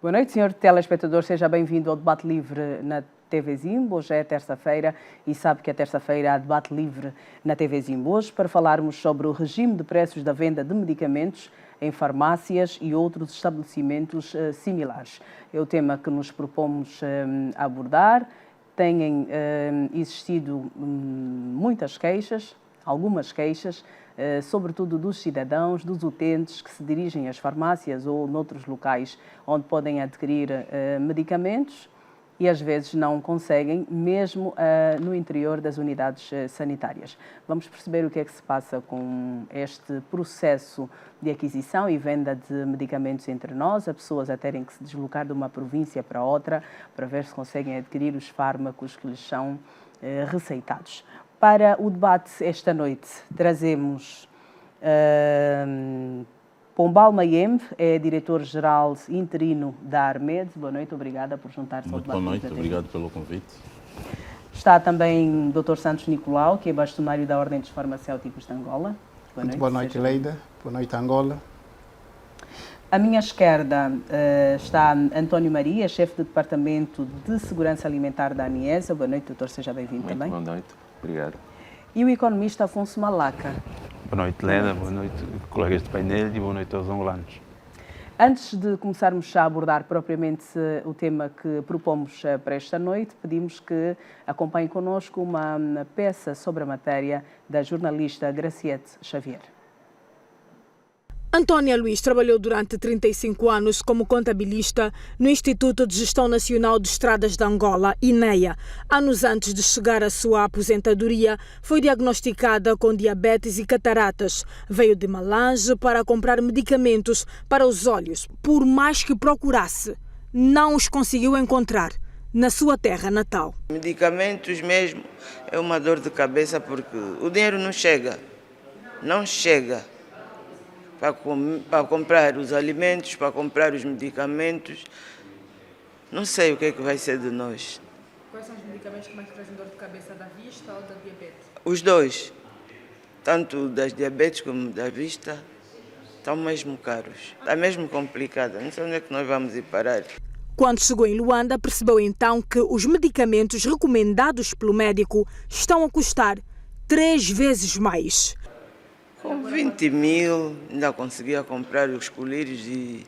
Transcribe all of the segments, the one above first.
Boa noite, senhor telespectador. Seja bem-vindo ao Debate Livre na TV Zimbo. Hoje é terça-feira e sabe que é terça-feira há Debate Livre na TV Zimbo. Hoje para falarmos sobre o regime de preços da venda de medicamentos em farmácias e outros estabelecimentos similares. É o tema que nos propomos abordar. Têm existido muitas queixas, algumas queixas, sobretudo dos cidadãos, dos utentes que se dirigem às farmácias ou noutros locais onde podem adquirir medicamentos e às vezes não conseguem, mesmo no interior das unidades sanitárias. Vamos perceber o que é que se passa com este processo de aquisição e venda de medicamentos entre nós, as pessoas a terem que se deslocar de uma província para outra para ver se conseguem adquirir os fármacos que lhes são receitados. Para o debate esta noite trazemos Pombal Mayembe, é diretor-geral interino da Armed. Boa noite, obrigada por juntar-se ao debate. Boa noite, obrigado pelo convite. Está também o Dr. Santos Nicolau, que é bastonário da Ordem dos Farmacêuticos de Angola. Boa noite, Leida. Boa noite, Angola. À minha esquerda está António Maria, chefe do Departamento de Segurança Alimentar da ANIESA. Boa noite, doutor, seja bem-vindo também. Boa noite, obrigado. E o economista Afonso Malaca. Boa noite, Leda. Boa noite, colegas de painel e boa noite aos angolanos. Antes de começarmos a abordar propriamente o tema que propomos para esta noite, pedimos que acompanhe connosco uma peça sobre a matéria da jornalista Graciete Xavier. Antônia Luiz trabalhou durante 35 anos como contabilista no Instituto de Gestão Nacional de Estradas de Angola, INEA. Anos antes de chegar à sua aposentadoria, foi diagnosticada com diabetes e cataratas. Veio de Malange para comprar medicamentos para os olhos. Por mais que procurasse, não os conseguiu encontrar na sua terra natal. Medicamentos mesmo é uma dor de cabeça porque o dinheiro não chega. Não chega. Para comprar os alimentos, para comprar os medicamentos. Não sei o que é que vai ser de nós. Quais são os medicamentos que mais trazem dor de cabeça, da vista ou da diabetes? Os dois, tanto das diabetes como da vista, estão mesmo caros. Está mesmo complicado, não sei onde é que nós vamos ir parar. Quando chegou em Luanda, percebeu então que os medicamentos recomendados pelo médico estão a custar 3 vezes mais. Com 20 mil ainda conseguia comprar os colírios e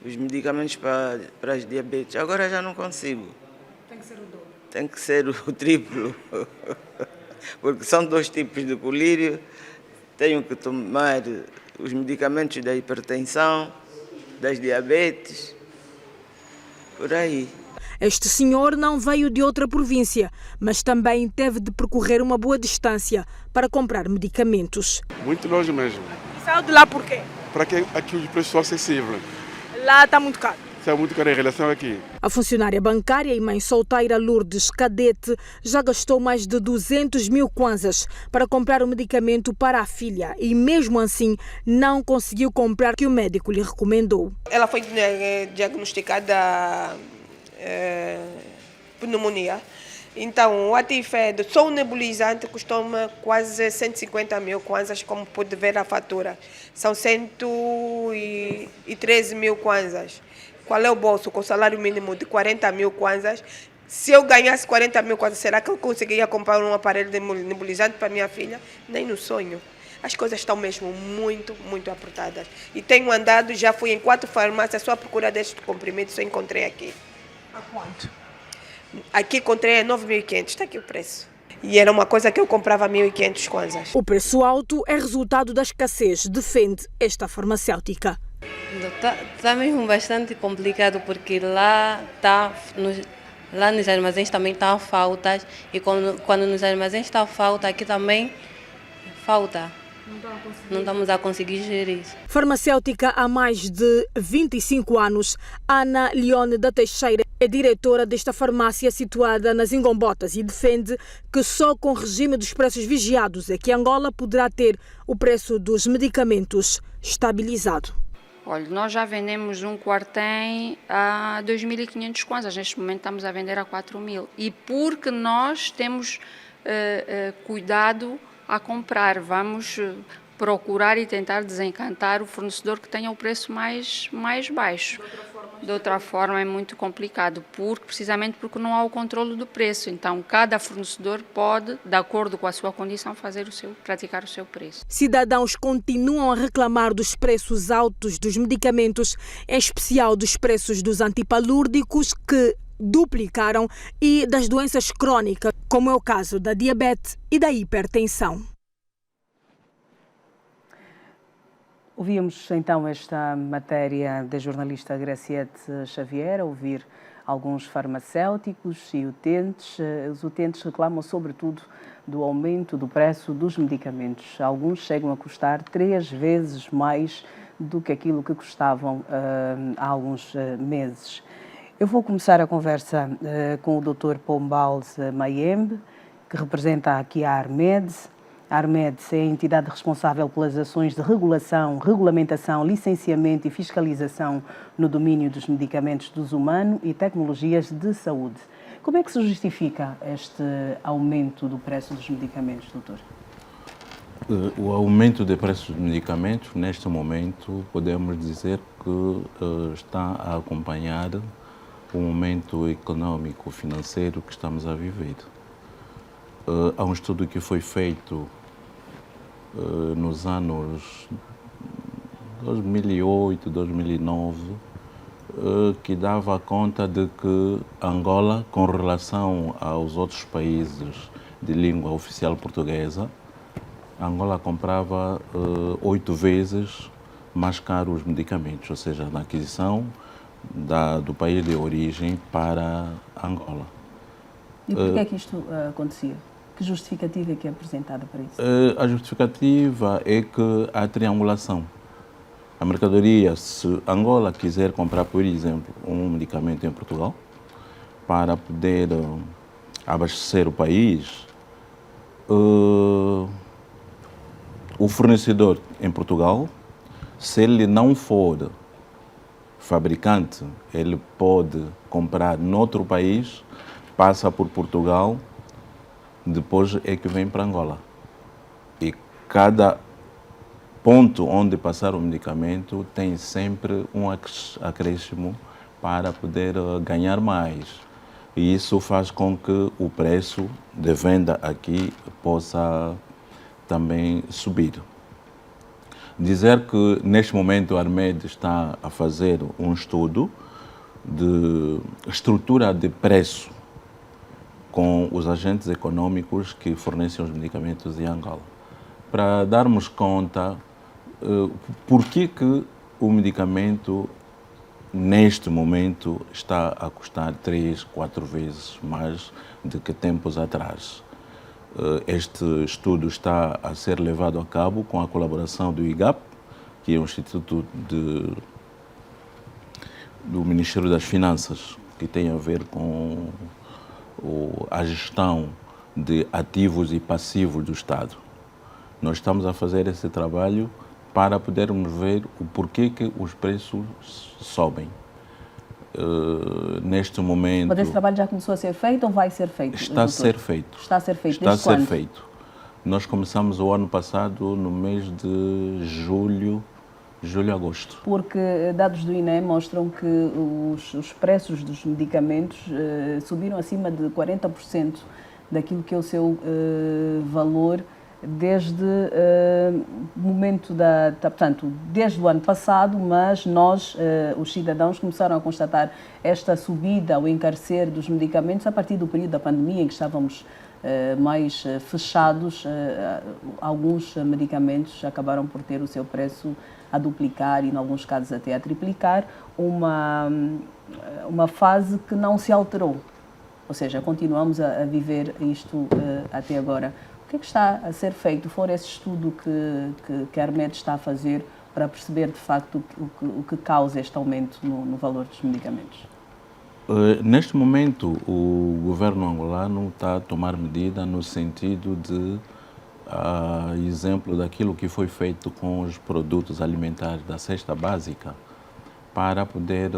os medicamentos para as diabetes. Agora já não consigo. Tem que ser o dobro. Tem que ser o triplo. Porque são 2 tipos de colírio. Tenho que tomar os medicamentos da hipertensão, das diabetes, por aí. Este senhor não veio de outra província, mas também teve de percorrer uma boa distância para comprar medicamentos. Muito longe mesmo. E saiu de lá por quê? Para que aqui o preço é acessível. Lá está muito caro. Está muito caro em relação aqui. A funcionária bancária e mãe solteira Lourdes Cadete já gastou mais de 200 mil kwanzas para comprar o medicamento para a filha e mesmo assim não conseguiu comprar o que o médico lhe recomendou. Ela foi diagnosticada pneumonia. Então, o Atifed, só o nebulizante custou-me quase 150 mil kwanzas, como pode ver a fatura. São 113 mil kwanzas. Qual é o bolso? Com o salário mínimo de 40 mil kwanzas. Se eu ganhasse 40 mil kwanzas, será que eu conseguiria comprar um aparelho de nebulizante para minha filha? Nem no sonho. As coisas estão mesmo muito, muito apertadas. E tenho andado, já fui em 4 farmácias só à procura destes comprimidos, só encontrei aqui. A quanto? Aqui encontrei a 9.500, está aqui o preço. E era uma coisa que eu comprava a 1.500 kwanzas. O preço alto é resultado da escassez, defende esta farmacêutica. Está mesmo bastante complicado porque lá nos armazéns também está faltas e quando nos armazéns está falta, aqui também falta. Não estamos a conseguir gerir. Farmacêutica há mais de 25 anos, Ana Leone da Teixeira é diretora desta farmácia situada nas Ingombotas e defende que só com o regime dos preços vigiados é que Angola poderá ter o preço dos medicamentos estabilizado. Olha, nós já vendemos um quartem a 2.500 kwanzas, neste momento estamos a vender a 4.000. E porque nós temos cuidado a comprar, vamos procurar e tentar desencantar o fornecedor que tenha o preço mais baixo. De outra forma, De outra forma é muito complicado, precisamente porque não há o controle do preço. Então, cada fornecedor pode, de acordo com a sua condição, praticar o seu preço. Cidadãos continuam a reclamar dos preços altos dos medicamentos, em especial dos preços dos antipalúrdicos, que duplicaram, e das doenças crónicas, como é o caso da diabetes e da hipertensão. Ouvíamos então esta matéria da jornalista Graciete Xavier, a ouvir alguns farmacêuticos e utentes. Os utentes reclamam sobretudo do aumento do preço dos medicamentos. Alguns chegam a custar 3 vezes mais do que aquilo que custavam há alguns meses. Eu vou começar a conversa com o Dr. Pombal Mayembe, que representa aqui a Armed. A Armed é a entidade responsável pelas ações de regulação, regulamentação, licenciamento e fiscalização no domínio dos medicamentos de uso humano e tecnologias de saúde. Como é que se justifica este aumento do preço dos medicamentos, doutor? O aumento do preço dos medicamentos, neste momento, podemos dizer que está a acompanhar o momento econômico, financeiro que estamos a viver. Há um estudo que foi feito nos anos 2008, 2009, que dava conta de que Angola, com relação aos outros países de língua oficial portuguesa, Angola comprava 8 vezes mais caro os medicamentos, ou seja, na aquisição do país de origem para Angola. E por que é que isto acontecia? Que justificativa é que é apresentada para isso? A justificativa é que há triangulação. A mercadoria, se Angola quiser comprar, por exemplo, um medicamento em Portugal, para poder abastecer o país, o fornecedor em Portugal, se ele não for fabricante, ele pode comprar noutro país, passa por Portugal, depois é que vem para Angola. E cada ponto onde passar o medicamento tem sempre um acréscimo para poder ganhar mais. E isso faz com que o preço de venda aqui possa também subir. Dizer que neste momento a Armed está a fazer um estudo de estrutura de preço com os agentes econômicos que fornecem os medicamentos em Angola, para darmos conta por que o medicamento neste momento está a custar 3, 4 vezes mais do que tempos atrás. Este estudo está a ser levado a cabo com a colaboração do IGAP, que é um instituto do Ministério das Finanças, que tem a ver com a gestão de ativos e passivos do Estado. Nós estamos a fazer esse trabalho para podermos ver o porquê que os preços sobem. Neste momento... Mas esse trabalho já começou a ser feito ou vai ser feito? Está a ser feito. Está a ser feito. Está a ser feito. Nós começamos o ano passado no mês de julho, agosto. Porque dados do INE mostram que os preços dos medicamentos subiram acima de 40% daquilo que é o seu valor desde o momento portanto, desde o ano passado, mas nós, os cidadãos, começaram a constatar esta subida, o encarecer dos medicamentos a partir do período da pandemia em que estávamos mais fechados. Alguns medicamentos acabaram por ter o seu preço a duplicar e, em alguns casos, até a triplicar, uma fase que não se alterou. Ou seja, continuamos a viver isto até agora. O que é que está a ser feito? Fora esse estudo que a Armed está a fazer para perceber, de facto, o que causa este aumento no valor dos medicamentos? Neste momento, o governo angolano está a tomar medida no sentido de exemplo daquilo que foi feito com os produtos alimentares da cesta básica para poder,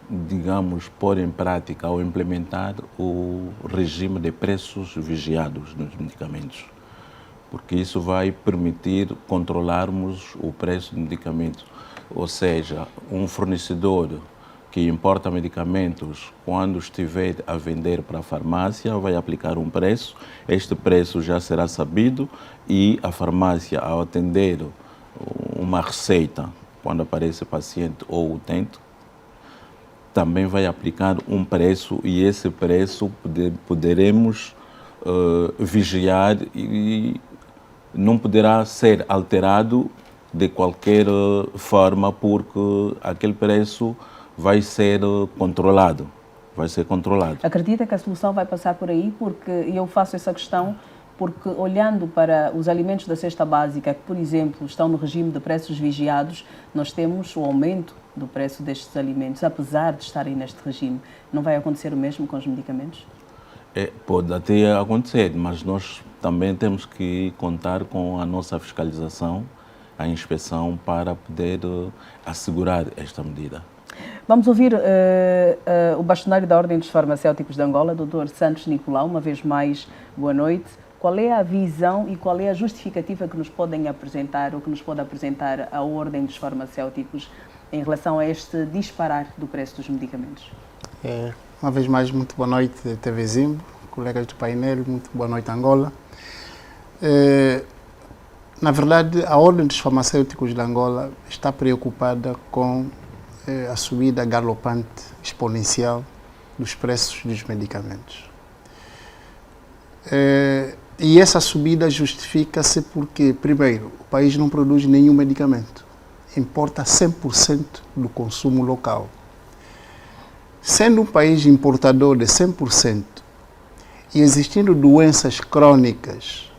digamos, pôr em prática ou implementar o regime de preços vigiados nos medicamentos, porque isso vai permitir controlarmos o preço do medicamento. Ou seja, um fornecedor que importa medicamentos, quando estiver a vender para a farmácia, vai aplicar um preço. Este preço já será sabido e a farmácia, ao atender uma receita, quando aparece paciente ou utente, também vai aplicar um preço e esse preço poderemos vigiar e não poderá ser alterado de qualquer forma, porque aquele preço vai ser controlado. Acredita que a solução vai passar por aí? Porque eu faço essa questão porque, olhando para os alimentos da cesta básica, que, por exemplo, estão no regime de preços vigiados, nós temos o aumento do preço destes alimentos, apesar de estarem neste regime. Não vai acontecer o mesmo com os medicamentos? Pode até acontecer, mas nós também temos que contar com a nossa fiscalização, a inspeção, para poder assegurar esta medida. Vamos ouvir o bastonário da Ordem dos Farmacêuticos de Angola, Dr. Santos Nicolau. Uma vez mais, boa noite. Qual é a visão e qual é a justificativa que nos podem apresentar ou que nos pode apresentar a Ordem dos Farmacêuticos em relação a este disparar do preço dos medicamentos? Uma vez mais, muito boa noite, TV Zimbo, colegas do painel, muito boa noite, Angola. Na verdade, a Ordem dos Farmacêuticos de Angola está preocupada com a subida galopante, exponencial dos preços dos medicamentos. E essa subida justifica-se porque, primeiro, o país não produz nenhum medicamento, importa 100% do consumo local. Sendo um país importador de 100% e existindo doenças crônicas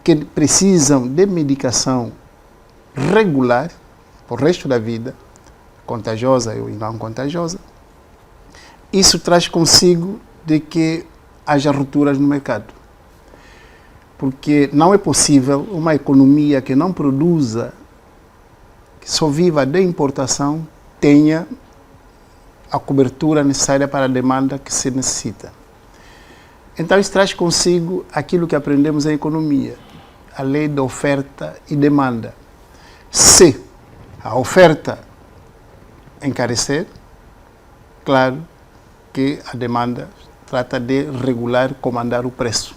que precisam de medicação regular para o resto da vida, contagiosa ou não contagiosa, isso traz consigo de que haja rupturas no mercado. Porque não é possível uma economia que não produza, que só viva de importação, tenha a cobertura necessária para a demanda que se necessita. Então isso traz consigo aquilo que aprendemos em economia, a lei da oferta e demanda. Se a oferta encarecer, claro que a demanda trata de regular, comandar o preço.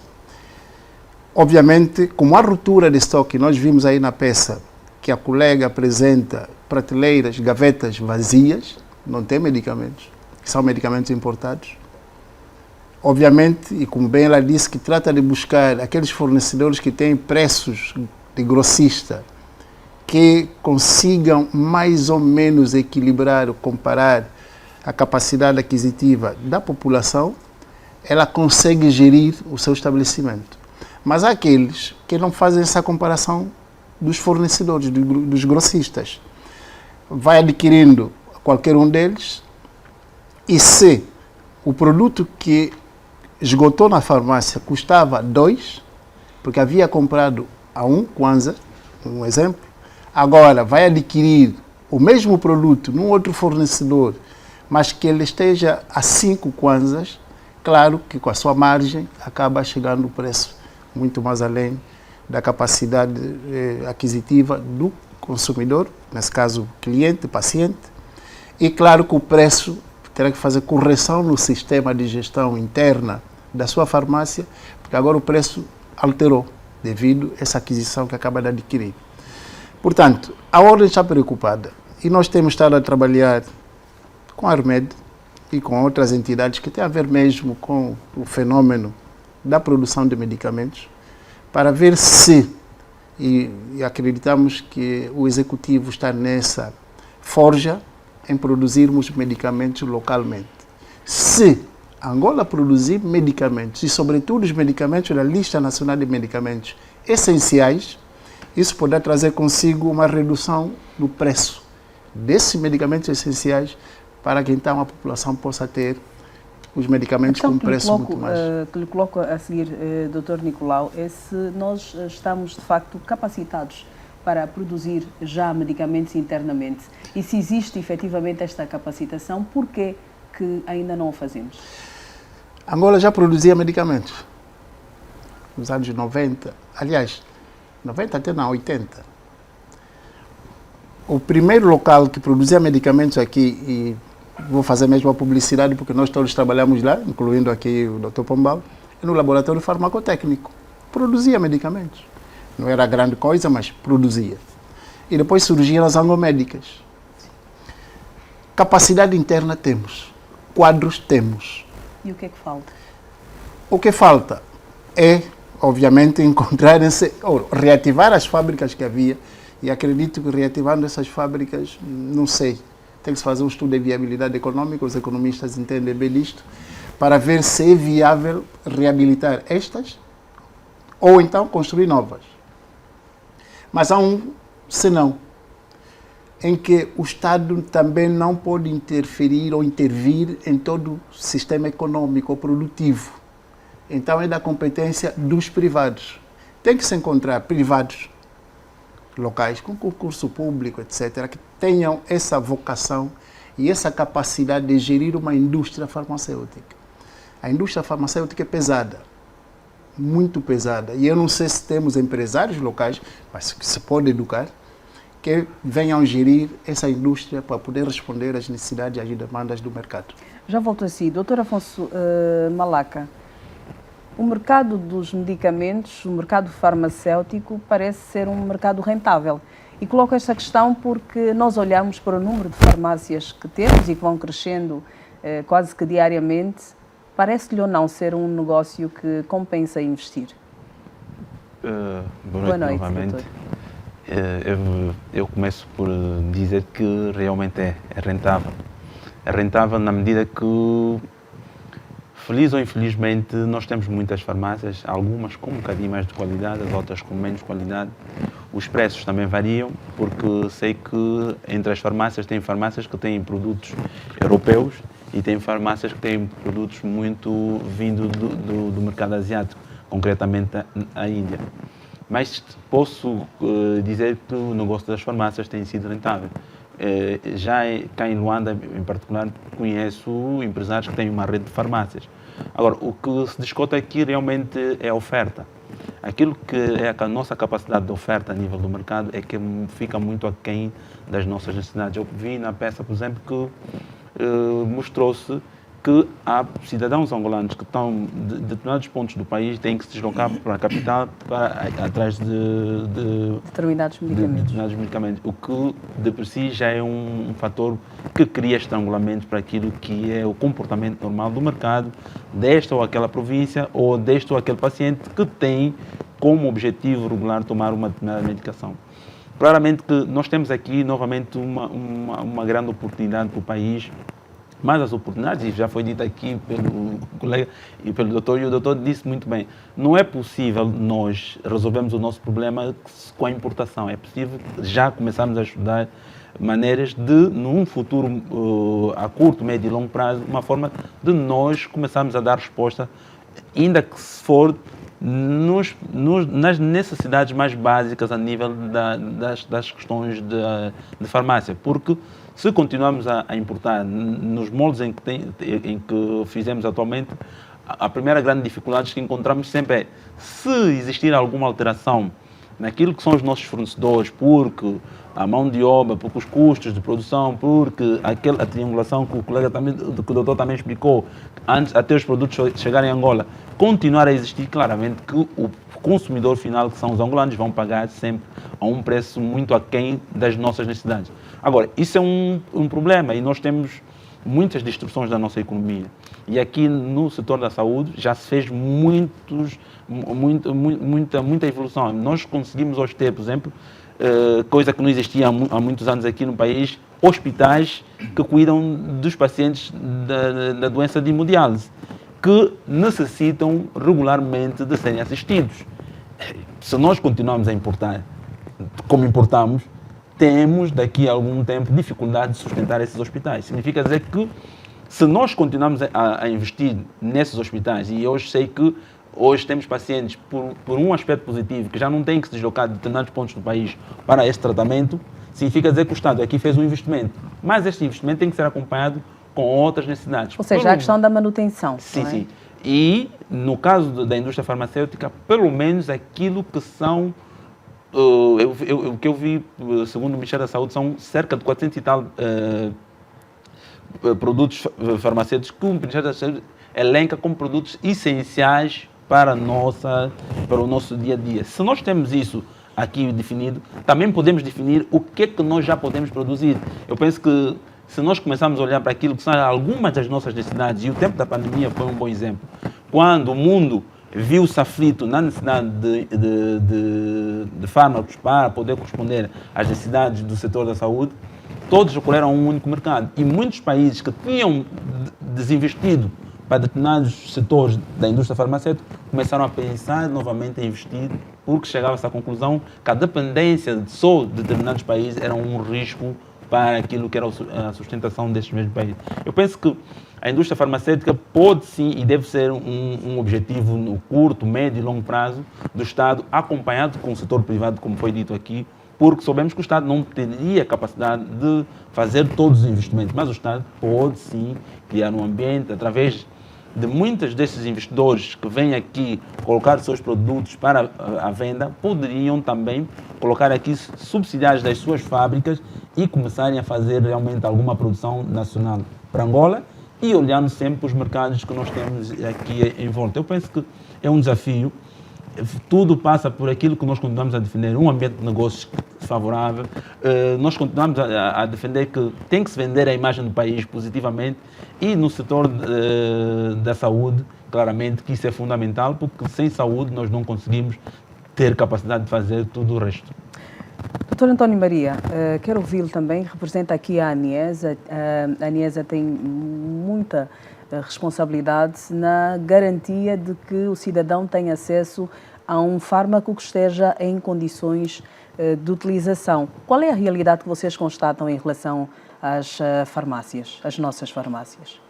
Obviamente, como a ruptura de estoque, nós vimos aí na peça que a colega apresenta prateleiras, gavetas vazias, não tem medicamentos, são medicamentos importados. Obviamente, e como bem ela disse, que trata de buscar aqueles fornecedores que têm preços de grossista, que consigam mais ou menos equilibrar ou comparar a capacidade aquisitiva da população, ela consegue gerir o seu estabelecimento. Mas há aqueles que não fazem essa comparação dos fornecedores, dos grossistas. Vai adquirindo qualquer um deles e se o produto que esgotou na farmácia custava 2, porque havia comprado a 1 kwanza, um exemplo, agora vai adquirir o mesmo produto num outro fornecedor, mas que ele esteja a 5 kwanzas, claro que com a sua margem acaba chegando o preço muito mais além da capacidade aquisitiva do consumidor, nesse caso cliente, paciente, e claro que o preço terá que fazer correção no sistema de gestão interna da sua farmácia, porque agora o preço alterou devido a essa aquisição que acaba de adquirir. Portanto, a Ordem está preocupada e nós temos estado a trabalhar com a Armed e com outras entidades que têm a ver mesmo com o fenômeno da produção de medicamentos, para ver se, e acreditamos que o Executivo está nessa forja, em produzirmos medicamentos localmente. Se Angola produzir medicamentos, e sobretudo os medicamentos da Lista Nacional de Medicamentos essenciais, isso poderá trazer consigo uma redução do preço desses medicamentos essenciais, para que então a população possa ter os medicamentos com preço muito mais. Que lhe coloco a seguir, Dr. Nicolau, é se nós estamos de facto capacitados para produzir já medicamentos internamente e se existe efetivamente esta capacitação, por que ainda não o fazemos? Angola já produzia medicamentos nos anos 90. Aliás, 90 até não, 80. O primeiro local que produzia medicamentos aqui, e vou fazer mesmo a publicidade porque nós todos trabalhamos lá, incluindo aqui o Dr. Pombal, é no laboratório farmacotécnico. Produzia medicamentos. Não era grande coisa, mas produzia. E depois surgiram as angomédicas. Capacidade interna temos. Quadros temos. E o que é que falta? O que falta é, obviamente, ou reativar as fábricas que havia. E acredito que reativando essas fábricas, não sei, tem que se fazer um estudo de viabilidade econômica, os economistas entendem bem disto, para ver se é viável reabilitar estas ou então construir novas. Mas há um senão, em que o Estado também não pode interferir ou intervir em todo o sistema econômico ou produtivo. Então é da competência dos privados. Tem que se encontrar privados locais com concurso público, etc., que tenham essa vocação e essa capacidade de gerir uma indústria farmacêutica. A indústria farmacêutica é pesada, muito pesada, e eu não sei se temos empresários locais, mas que se pode educar, que venham gerir essa indústria para poder responder às necessidades e às demandas do mercado. Já volto a si. Dr. Afonso Malaca, o mercado dos medicamentos, o mercado farmacêutico, parece ser um mercado rentável. E coloco esta questão porque nós olhamos para o número de farmácias que temos e que vão crescendo quase que diariamente. Parece-lhe ou não ser um negócio que compensa investir? Boa noite novamente. Eu começo por dizer que realmente é rentável. É rentável na medida que, feliz ou infelizmente, nós temos muitas farmácias, algumas com um bocadinho mais de qualidade, as outras com menos qualidade. Os preços também variam, porque sei que entre as farmácias tem farmácias que têm produtos europeus e tem farmácias que têm produtos muito vindos do mercado asiático, concretamente a Índia. Mas posso dizer que o negócio das farmácias tem sido rentável. Já cá em Luanda, em particular, conheço empresários que têm uma rede de farmácias. Agora, o que se discute aqui realmente é a oferta. Aquilo que é a nossa capacidade de oferta a nível do mercado é que fica muito aquém das nossas necessidades. Eu vi na peça, por exemplo, que mostrou-se que há cidadãos angolanos que estão de determinados pontos do país têm que se deslocar para a capital atrás de determinados medicamentos. O que de por si já é um fator que cria estrangulamento para aquilo que é o comportamento normal do mercado desta ou aquela província ou deste ou aquele paciente que tem como objetivo regular tomar uma determinada medicação. Claramente que nós temos aqui novamente uma grande oportunidade para o país. Mas as oportunidades, e já foi dito aqui pelo colega e pelo doutor, e o doutor disse muito bem, não é possível nós resolvermos o nosso problema com a importação. É possível já começarmos a estudar maneiras de, num futuro a curto, médio e longo prazo, uma forma de nós começarmos a dar resposta, ainda que se for nas necessidades mais básicas a nível das questões de farmácia. Porque se continuarmos a importar nos moldes em que fizemos atualmente, a primeira grande dificuldade que encontramos sempre é, se existir alguma alteração naquilo que são os nossos fornecedores, porque a mão de obra, porque os custos de produção, porque a triangulação que que o doutor também explicou, antes até os produtos chegarem a Angola, continuar a existir, claramente que o consumidor final, que são os angolanos, vão pagar sempre a um preço muito aquém das nossas necessidades. Agora, isso é um problema e nós temos muitas distorções da nossa economia. E aqui no setor da saúde já se fez muita evolução. Nós conseguimos hoje ter, por exemplo, coisa que não existia há muitos anos aqui no país, hospitais que cuidam dos pacientes da doença de hemodiálise, que necessitam regularmente de serem assistidos. Se nós continuarmos a importar como importamos, temos daqui a algum tempo dificuldade de sustentar esses hospitais. Significa dizer que se nós continuarmos a investir nesses hospitais, e hoje sei que hoje temos pacientes por um aspecto positivo, que já não têm que se deslocar de determinados pontos do país para este tratamento, significa dizer que o Estado aqui fez um investimento. Mas este investimento tem que ser acompanhado com outras necessidades. Ou seja, a questão da manutenção. Sim, sim. E, no caso da indústria farmacêutica, pelo menos aquilo que são o que eu vi, segundo o Ministério da Saúde, são cerca de 400 e tal produtos farmacêuticos que o Ministério da Saúde elenca como produtos essenciais para o nosso dia a dia. Se nós temos isso aqui definido, também podemos definir o que é que nós já podemos produzir. Eu penso que se nós começarmos a olhar para aquilo que são algumas das nossas necessidades, e o tempo da pandemia foi um bom exemplo, quando o mundo viu-se aflito na necessidade de fármacos para poder corresponder às necessidades do setor da saúde, todos recorreram a um único mercado. E muitos países que tinham desinvestido para determinados setores da indústria farmacêutica começaram a pensar novamente em investir, porque chegava-se à conclusão que a dependência só de determinados países era um risco para aquilo que era a sustentação destes mesmos países. Eu penso que a indústria farmacêutica pode sim e deve ser um objetivo no curto, médio e longo prazo do Estado, acompanhado com o setor privado, como foi dito aqui, porque soubemos que o Estado não teria capacidade de fazer todos os investimentos, mas o Estado pode sim criar um ambiente através de muitos desses investidores que vêm aqui colocar seus produtos para a venda, poderiam também colocar aqui subsidiários das suas fábricas e começarem a fazer realmente alguma produção nacional para Angola e olhando sempre os mercados que nós temos aqui em volta. Eu penso que é um desafio. Tudo passa por aquilo que nós continuamos a defender, um ambiente de negócios favorável. Nós continuamos a defender que tem que se vender a imagem do país positivamente e no setor da saúde, claramente que isso é fundamental, porque sem saúde nós não conseguimos ter capacidade de fazer tudo o resto. Dr. António Maria, quero ouvi-lo também, representa aqui a ANIESA. A ANIESA tem muita responsabilidade na garantia de que o cidadão tenha acesso a um fármaco que esteja em condições de utilização. Qual é a realidade que vocês constatam em relação às farmácias, às nossas farmácias?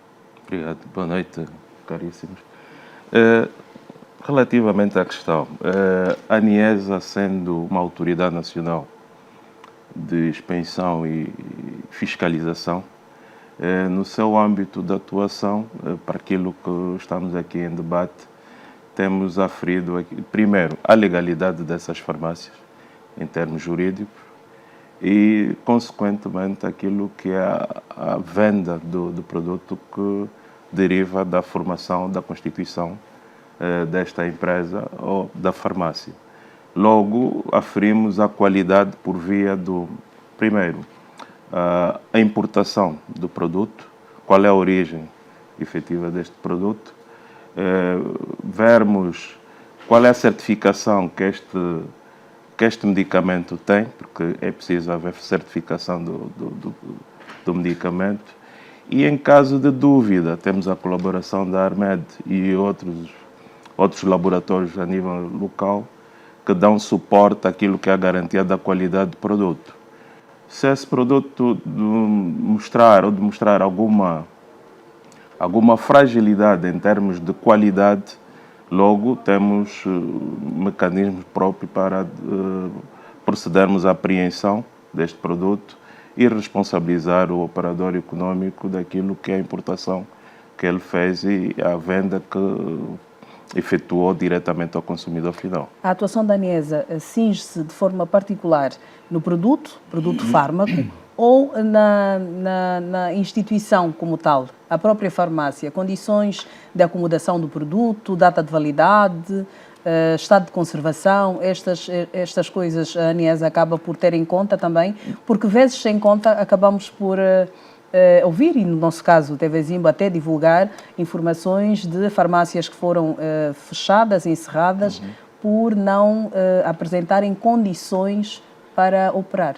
Obrigado. Boa noite, caríssimos. Relativamente à questão, a ANIESA, sendo uma autoridade nacional de inspeção e fiscalização, no seu âmbito de atuação, para aquilo que estamos aqui em debate, temos aferido, aqui, primeiro, a legalidade dessas farmácias, em termos jurídicos, e, consequentemente, aquilo que é a venda do produto que deriva da formação, da constituição desta empresa ou da farmácia. Logo, aferimos a qualidade por via do, primeiro, a importação do produto, qual é a origem efetiva deste produto, vermos qual é a certificação que este medicamento tem, porque é preciso haver certificação do medicamento, e em caso de dúvida temos a colaboração da ARMED e outros laboratórios a nível local que dão suporte àquilo que é a garantia da qualidade do produto. Se esse produto demonstrar alguma fragilidade em termos de qualidade, logo temos mecanismos próprios para procedermos à apreensão deste produto e responsabilizar o operador econômico daquilo que é a importação que ele fez e a venda que efetuou diretamente ao consumidor final. A atuação da ANIESA cinge-se de forma particular no produto fármaco, ou na instituição como tal, a própria farmácia, condições de acomodação do produto, data de validade, estado de conservação, estas coisas a ANIESA acaba por ter em conta também, porque vezes sem conta acabamos por ouvir, e no nosso caso o TV Zimbo até divulgar informações de farmácias que foram fechadas, encerradas, por não apresentarem condições para operar.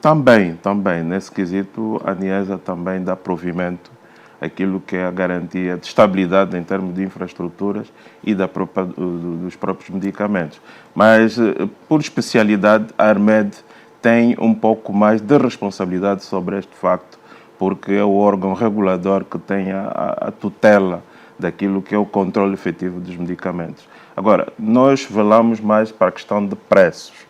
Também, nesse quesito, a ANIESA também dá provimento àquilo que é a garantia de estabilidade em termos de infraestruturas e dos próprios medicamentos. Mas, por especialidade, a ARMED tem um pouco mais de responsabilidade sobre este facto, porque é o órgão regulador que tem a tutela daquilo que é o controle efetivo dos medicamentos. Agora, nós velamos mais para a questão de preços.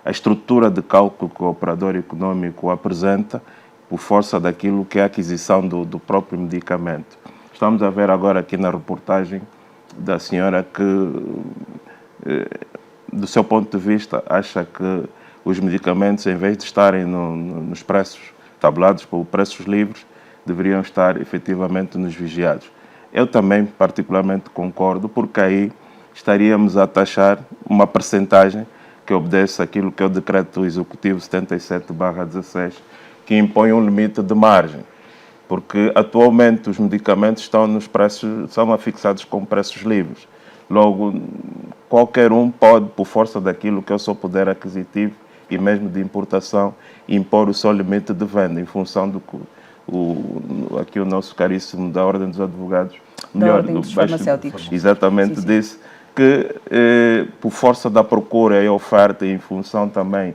A estrutura de cálculo que o operador econômico apresenta por força daquilo que é a aquisição do próprio medicamento. Estamos a ver agora aqui na reportagem da senhora que do seu ponto de vista, acha que os medicamentos, em vez de estarem nos preços tabulados por preços livres, deveriam estar efetivamente nos vigiados? Eu também particularmente concordo, porque aí estaríamos a taxar uma percentagem que obedece àquilo que é o Decreto Executivo 77/16, que impõe um limite de margem, porque atualmente os medicamentos estão nos preços, são afixados com preços livres. Logo, qualquer um pode, por força daquilo que é o seu poder aquisitivo e mesmo de importação, impor o seu limite de venda em função do que aqui o nosso caríssimo da Ordem dos Advogados, da Ordem dos Farmacêuticos, exatamente, sim. Disse que por força da procura e oferta, e em função também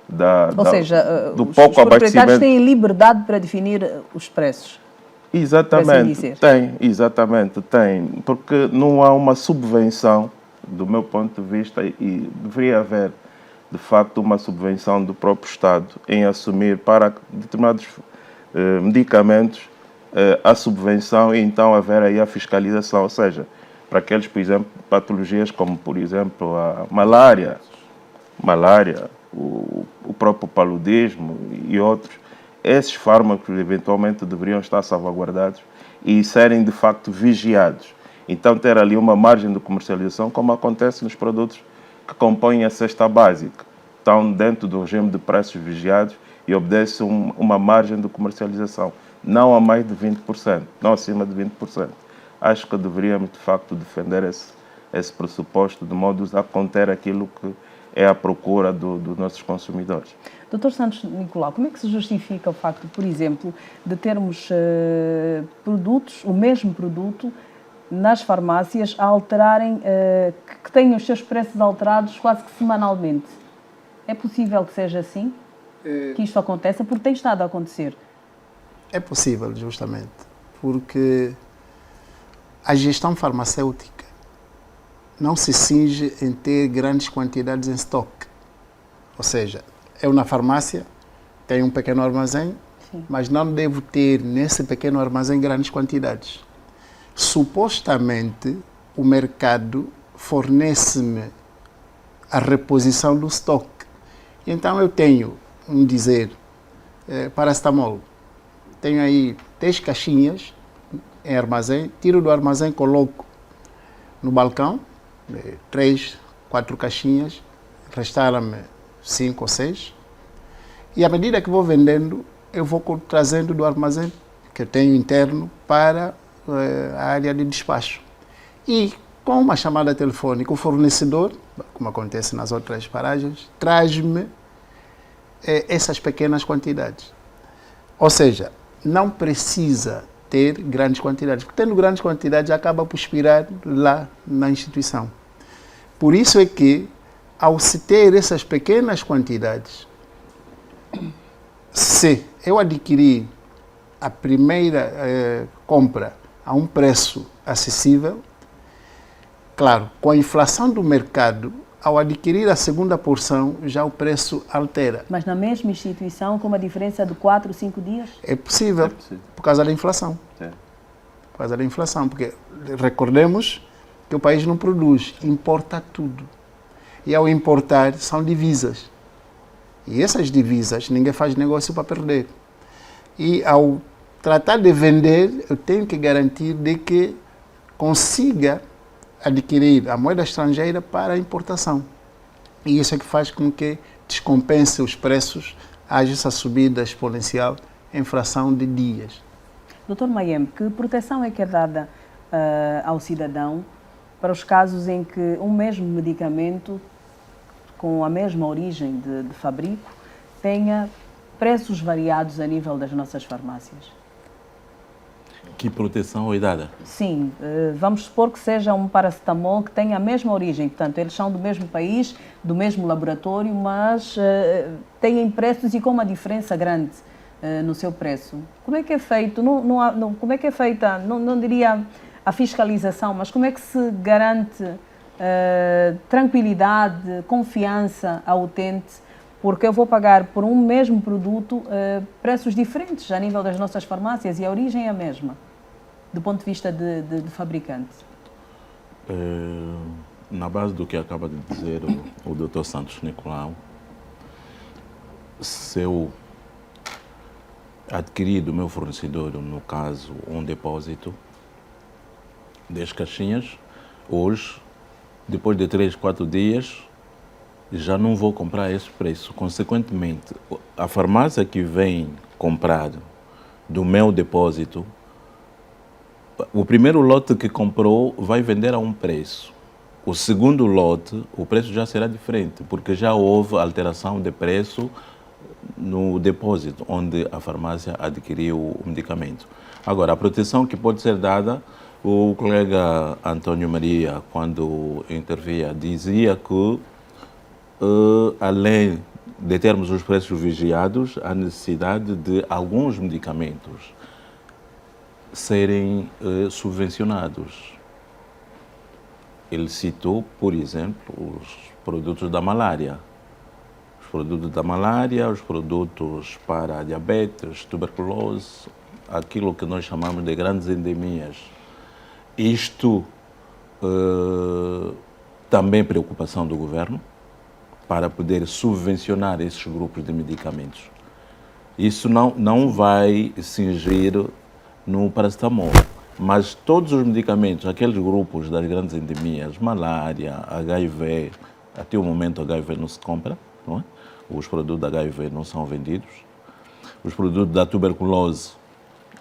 do pouco abastecimento. Os proprietários têm liberdade para definir os preços. Exatamente, tem, porque não há uma subvenção, do meu ponto de vista, e deveria haver, de facto, uma subvenção do próprio Estado em assumir para determinados medicamentos a subvenção e então haver aí a fiscalização, ou seja, para aqueles, por exemplo, patologias como, por exemplo, a malária, o próprio paludismo e outros, esses fármacos eventualmente deveriam estar salvaguardados e serem de facto vigiados. Então ter ali uma margem de comercialização, como acontece nos produtos que compõem a cesta básica. Estão dentro do regime de preços vigiados e obedecem uma margem de comercialização, não a mais de 20%, não acima de 20%. Acho que deveríamos de facto defender esse pressuposto de modo a conter aquilo que é a procura dos nossos consumidores. Dr. Santos Nicolau, como é que se justifica o facto, por exemplo, de termos produtos, o mesmo produto, nas farmácias a alterarem, que tenham os seus preços alterados quase que semanalmente? É possível que seja assim? Que isto aconteça? Porque tem estado a acontecer. É possível, justamente, porque a gestão farmacêutica não se cinge em ter grandes quantidades em estoque. Ou seja, eu na farmácia tenho um pequeno armazém, sim, mas não devo ter nesse pequeno armazém grandes quantidades. Supostamente, o mercado fornece-me a reposição do estoque. Então eu tenho, vamos dizer, paracetamol. Tenho aí 10 caixinhas em armazém, tiro do armazém, coloco no balcão, 3, 4 caixinhas, restaram-me 5 ou 6, e à medida que vou vendendo, eu vou trazendo do armazém que eu tenho interno para a área de despacho. E com uma chamada telefônica, o fornecedor, como acontece nas outras paragens, traz-me essas pequenas quantidades. Ou seja, não precisa ter grandes quantidades, porque tendo grandes quantidades acaba por expirar lá na instituição. Por isso é que, ao se ter essas pequenas quantidades, se eu adquirir a primeira compra a um preço acessível, claro, com a inflação do mercado, ao adquirir a segunda porção, já o preço altera. Mas na mesma instituição, com uma diferença de 4 ou 5 dias? É possível, por causa da inflação. Por causa da inflação, porque recordemos que o país não produz, importa tudo. E ao importar, são divisas. E essas divisas, ninguém faz negócio para perder. E ao tratar de vender, eu tenho que garantir de que consiga adquirir a moeda estrangeira para a importação. E isso é que faz com que descompense os preços, haja essa subida exponencial em fração de dias. Dr. Mayem, que proteção é que é dada ao cidadão para os casos em que um mesmo medicamento, com a mesma origem de fabrico, tenha preços variados a nível das nossas farmácias? Que proteção é dada? Sim, vamos supor que seja um paracetamol que tenha a mesma origem, portanto, eles são do mesmo país, do mesmo laboratório, mas têm preços e com uma diferença grande no seu preço. Como é que é feito? Como é que é feita, não diria a fiscalização, mas como é que se garante tranquilidade, confiança ao utente? Porque eu vou pagar por um mesmo produto preços diferentes a nível das nossas farmácias e a origem é a mesma, do ponto de vista de fabricante. na base do que acaba de dizer o Dr. Santos Nicolau, se eu adquirir do meu fornecedor, no caso, um depósito, 10 caixinhas, hoje, depois de 3, 4 dias, já não vou comprar esse preço. Consequentemente, a farmácia que vem comprar do meu depósito, o primeiro lote que comprou vai vender a um preço. O segundo lote, o preço já será diferente, porque já houve alteração de preço no depósito, onde a farmácia adquiriu o medicamento. Agora, a proteção que pode ser dada, o colega Antônio Maria, quando intervia, dizia que, além de termos os preços vigiados, há necessidade de alguns medicamentos serem subvencionados. Ele citou, por exemplo, os produtos da malária. Os produtos da malária, os produtos para diabetes, tuberculose, aquilo que nós chamamos de grandes endemias. Isto também é preocupação do governo, para poder subvencionar esses grupos de medicamentos. Isso não vai cingir no paracetamol, mas todos os medicamentos, aqueles grupos das grandes endemias, malária, HIV, até o momento HIV não se compra, não é? Os produtos da HIV não são vendidos. Os produtos da tuberculose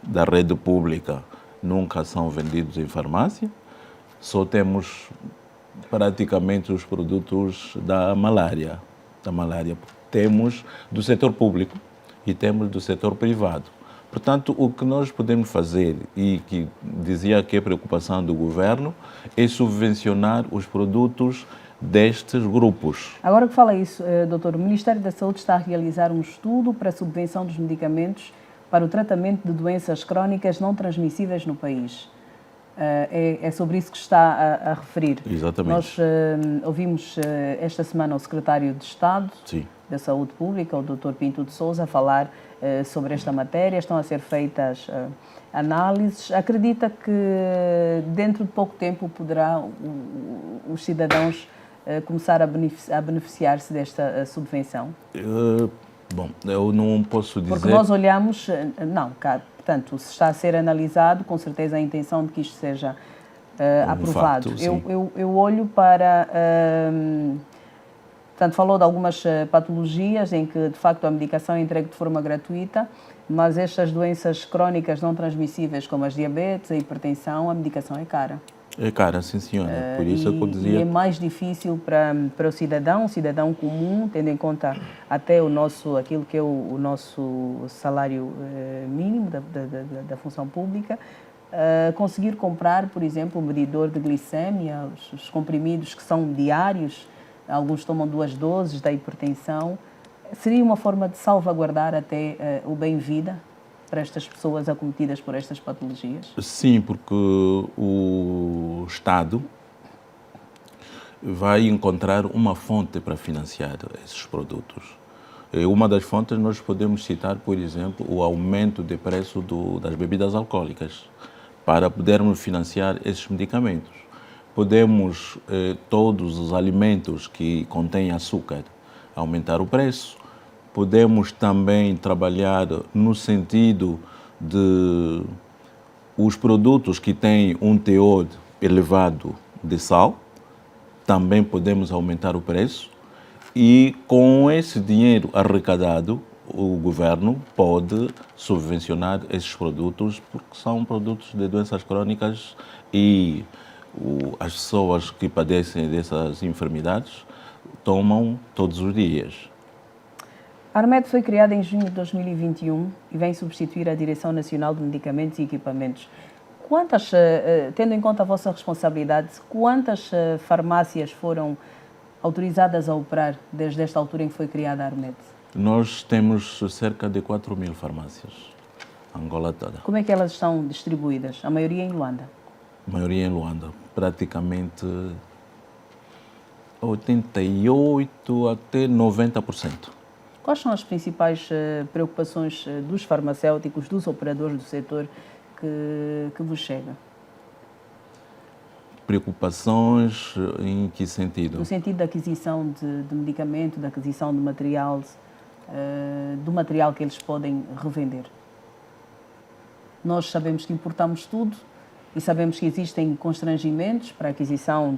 da rede pública nunca são vendidos em farmácia. Só temos praticamente os produtos da malária. Temos do setor público e temos do setor privado. Portanto, o que nós podemos fazer, e que dizia que é preocupação do governo, é subvencionar os produtos destes grupos. Agora que fala isso, doutor, o Ministério da Saúde está a realizar um estudo para a subvenção dos medicamentos para o tratamento de doenças crónicas não transmissíveis no país. É sobre isso que está a referir. Exatamente. Nós ouvimos esta semana o secretário de Estado Sim. da Saúde Pública, o Dr. Pinto de Sousa, falar sobre esta matéria. Estão a ser feitas análises. Acredita que dentro de pouco tempo poderá os cidadãos começar a beneficiar-se desta subvenção? Bom, eu não posso dizer... Porque nós olhamos... Não, portanto, se está a ser analisado, com certeza a intenção de que isto seja aprovado. Fato, eu olho para... portanto, falou de algumas patologias em que, de facto, a medicação é entregue de forma gratuita, mas estas doenças crónicas não transmissíveis, como as diabetes, a hipertensão, a medicação é cara. É cara, sim, senhora. Por isso eu dizia... E é mais difícil para o cidadão comum, tendo em conta até aquilo que é o nosso salário mínimo da função pública, conseguir comprar, por exemplo, um medidor de glicemia, os comprimidos que são diários, alguns tomam 2 doses da hipertensão. Seria uma forma de salvaguardar até o bem-vida para estas pessoas acometidas por estas patologias? Sim, porque o Estado vai encontrar uma fonte para financiar esses produtos. Uma das fontes nós podemos citar, por exemplo, o aumento de preço das bebidas alcoólicas, para podermos financiar esses medicamentos. Podemos, todos os alimentos que contêm açúcar, aumentar o preço. Podemos também trabalhar no sentido de os produtos que têm um teor elevado de sal, também podemos aumentar o preço, e com esse dinheiro arrecadado, o governo pode subvencionar esses produtos, porque são produtos de doenças crónicas e as pessoas que padecem dessas enfermidades tomam todos os dias. A Armed foi criada em junho de 2021 e vem substituir a Direção Nacional de Medicamentos e Equipamentos. Tendo em conta a vossa responsabilidade, quantas farmácias foram autorizadas a operar desde esta altura em que foi criada a Armed? Nós temos cerca de 4.000 farmácias, Angola toda. Como é que elas estão distribuídas? A maioria em Luanda? A maioria em Luanda, praticamente 88% até 90%. Quais são as principais preocupações dos farmacêuticos, dos operadores do setor que vos chega? Preocupações em que sentido? No sentido da aquisição de medicamento, da aquisição de material, do material que eles podem revender. Nós sabemos que importamos tudo e sabemos que existem constrangimentos para a aquisição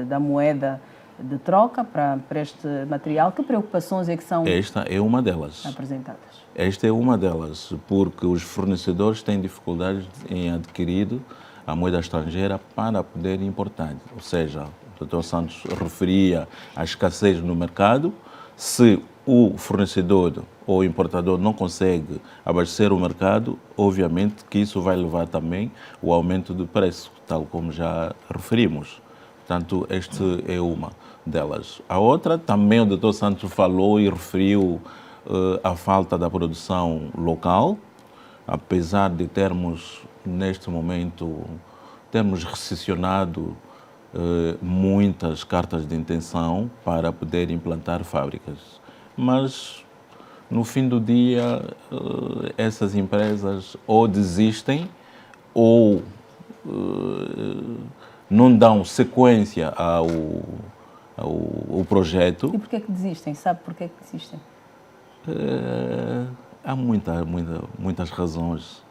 da moeda de troca para este material. Que preocupações é que são Esta é uma delas. apresentadas? Esta é uma delas, porque os fornecedores têm dificuldades em adquirir a moeda estrangeira para poder importar. Ou seja, o Dr. Santos referia à escassez no mercado. Se o fornecedor ou o importador não consegue abastecer o mercado, obviamente que isso vai levar também ao aumento do preço, tal como já referimos. Portanto, esta é uma delas. A outra, também o Dr. Santos falou e referiu a falta da produção local, apesar de termos, neste momento, recepcionado muitas cartas de intenção para poder implantar fábricas. Mas, no fim do dia, essas empresas ou desistem ou não dão sequência ao projeto. E por que é que desistem? Sabe por que é que desistem? Há muitas razões.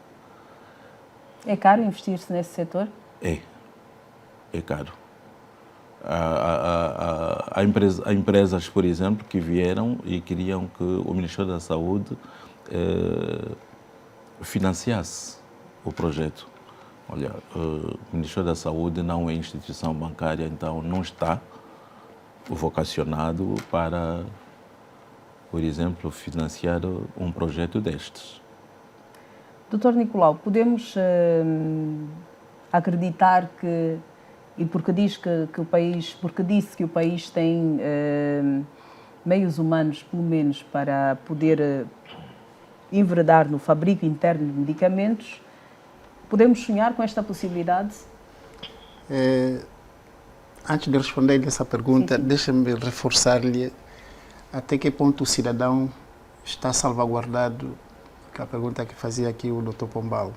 É caro investir-se nesse setor? É caro. Há empresas, por exemplo, que vieram e queriam que o Ministério da Saúde financiasse o projeto. Olha, o Ministério da Saúde não é instituição bancária, então não está vocacionado para, por exemplo, financiar um projeto destes. Dr. Nicolau, podemos acreditar que, e porque disse que o país tem meios humanos, pelo menos, para poder enveredar no fabrico interno de medicamentos, podemos sonhar com esta possibilidade? Antes de responder essa pergunta, sim. Deixa-me reforçar-lhe até que ponto o cidadão está salvaguardado, que é a pergunta que fazia aqui o Dr. Pombal.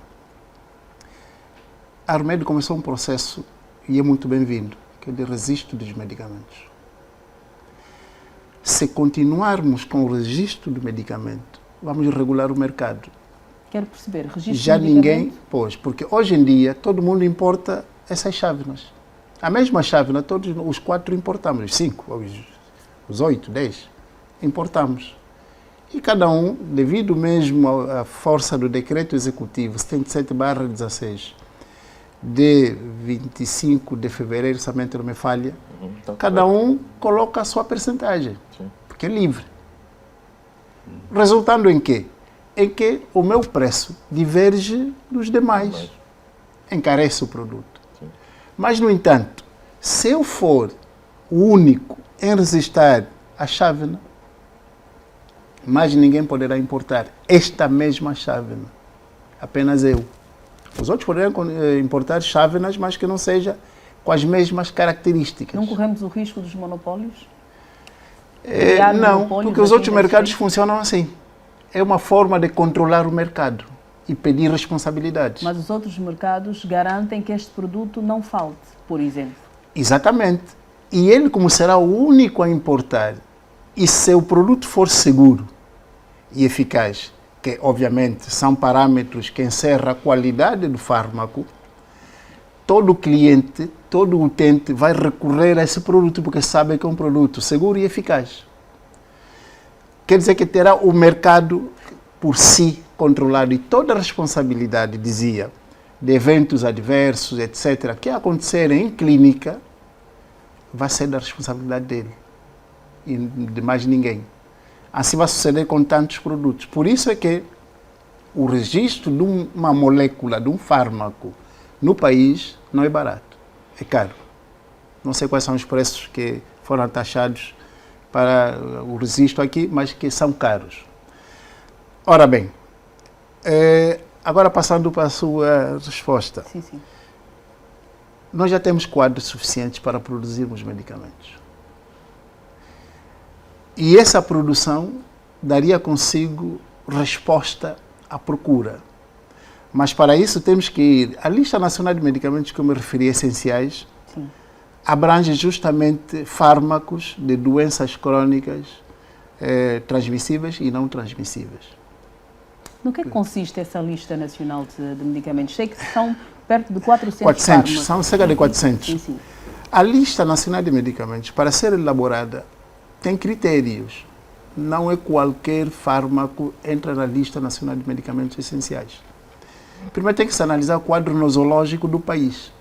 A Armedo começou um processo, e é muito bem-vindo, que é de registro dos medicamentos. Se continuarmos com o registro do medicamento, vamos regular o mercado. Quero perceber, registro Já de medicamento? ninguém, pois, porque hoje em dia todo mundo importa essas chávenas. A mesma chávena, todos os 4 importamos, os 5, os 8, 10, importamos. E cada um, devido mesmo à força do decreto executivo 77/16, de 25 de fevereiro, se a mente não me falha, cada um coloca a sua percentagem, porque é livre. Resultando em quê? Em que o meu preço diverge dos demais, encarece o produto. Mas, no entanto, se eu for o único em registrar a chávena, mais ninguém poderá importar esta mesma chávena, apenas eu. Os outros poderão importar chávenas, mas que não seja com as mesmas características. Não corremos o risco dos monopólios? Não, porque os outros mercados funcionam assim. É uma forma de controlar o mercado e pedir responsabilidades. Mas os outros mercados garantem que este produto não falte, por exemplo. Exatamente. E ele, como será o único a importar, e se o produto for seguro e eficaz, que obviamente são parâmetros que encerram a qualidade do fármaco, todo cliente, todo utente vai recorrer a esse produto porque sabe que é um produto seguro e eficaz. Quer dizer que terá o mercado por si controlado e toda a responsabilidade, dizia, de eventos adversos, etc., que acontecerem em clínica, vai ser da responsabilidade dele e de mais ninguém. Assim vai suceder com tantos produtos. Por isso é que o registro de uma molécula, de um fármaco, no país não é barato, é caro. Não sei quais são os preços que foram taxados para o registro aqui, mas que são caros. Ora bem, agora passando para a sua resposta. Sim, sim. Nós já temos quadros suficientes para produzirmos medicamentos. E essa produção daria consigo resposta à procura. Mas para isso temos que ir. A lista nacional de medicamentos que eu me referi, essenciais, Sim. abrange justamente fármacos de doenças crônicas transmissíveis e não transmissíveis. No que é que consiste essa lista nacional de medicamentos? Sei que são perto de 400 fármacos. São cerca de 400. Sim, sim. A lista nacional de medicamentos, para ser elaborada, tem critérios. Não é qualquer fármaco entra na lista nacional de medicamentos essenciais. Primeiro tem que se analisar o quadro nosológico do país.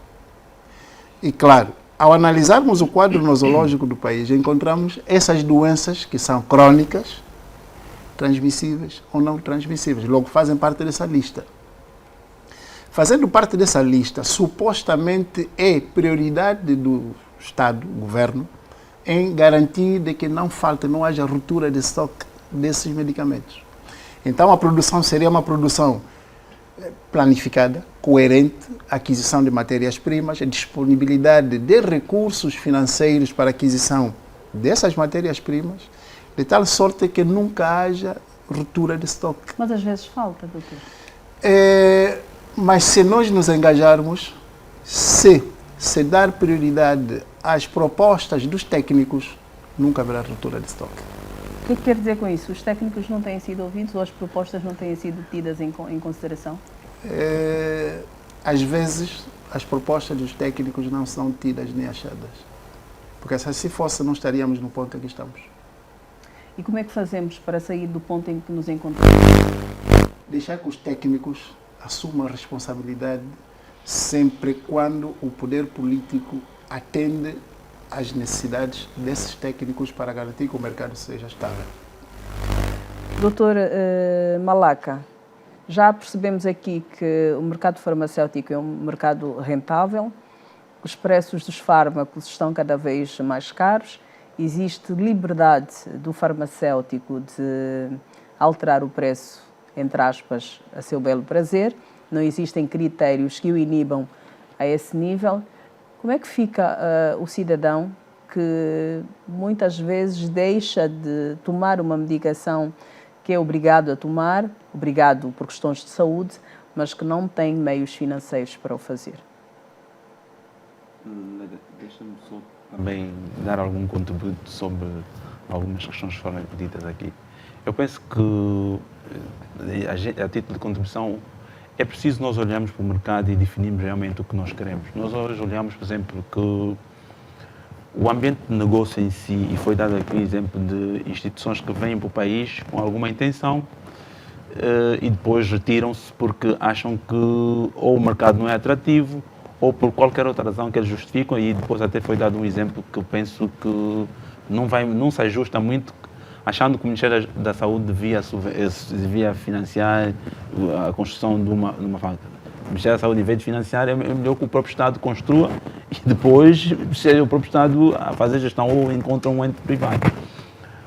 E claro, ao analisarmos o quadro nosológico do país, encontramos essas doenças que são crônicas, transmissíveis ou não transmissíveis. Logo, fazem parte dessa lista. Fazendo parte dessa lista, supostamente é prioridade do Estado, do governo, em garantir de que não falte, não haja ruptura de estoque desses medicamentos. Então, a produção seria uma produção planificada, coerente, aquisição de matérias-primas, disponibilidade de recursos financeiros para aquisição dessas matérias-primas, de tal sorte que nunca haja ruptura de estoque. Mas às vezes falta, doutor. Mas se nós nos engajarmos, se dar prioridade às propostas dos técnicos, nunca haverá ruptura de estoque. O que quer dizer com isso? Os técnicos não têm sido ouvidos ou as propostas não têm sido tidas em consideração? Às vezes, as propostas dos técnicos não são tidas nem achadas. Porque se assim fosse, não estaríamos no ponto em que estamos. E como é que fazemos para sair do ponto em que nos encontramos? Deixar que os técnicos assumam a responsabilidade sempre quando o poder político atende às necessidades desses técnicos para garantir que o mercado seja estável. Doutor Malaca, já percebemos aqui que o mercado farmacêutico é um mercado rentável, os preços dos fármacos estão cada vez mais caros, existe liberdade do farmacêutico de alterar o preço, entre aspas, a seu belo prazer, não existem critérios que o inibam a esse nível. Como é que fica o cidadão que muitas vezes deixa de tomar uma medicação que é obrigado a tomar, obrigado por questões de saúde, mas que não tem meios financeiros para o fazer? Deixa-me só também dar algum contributo sobre algumas questões que foram pedidas aqui. Eu penso que, a título de contribuição, é preciso nós olharmos para o mercado e definirmos realmente o que nós queremos. Nós hoje olhamos, por exemplo, que o ambiente de negócio em si, e foi dado aqui o exemplo de instituições que vêm para o país com alguma intenção e depois retiram-se porque acham que ou o mercado não é atrativo ou por qualquer outra razão que eles justificam, e depois até foi dado um exemplo que eu penso que não se ajusta muito, achando que o Ministério da Saúde devia financiar a construção de uma fábrica. O Ministério da Saúde, em vez de financiar, é melhor que o próprio Estado construa e depois seja o próprio Estado a fazer gestão ou encontra um ente privado.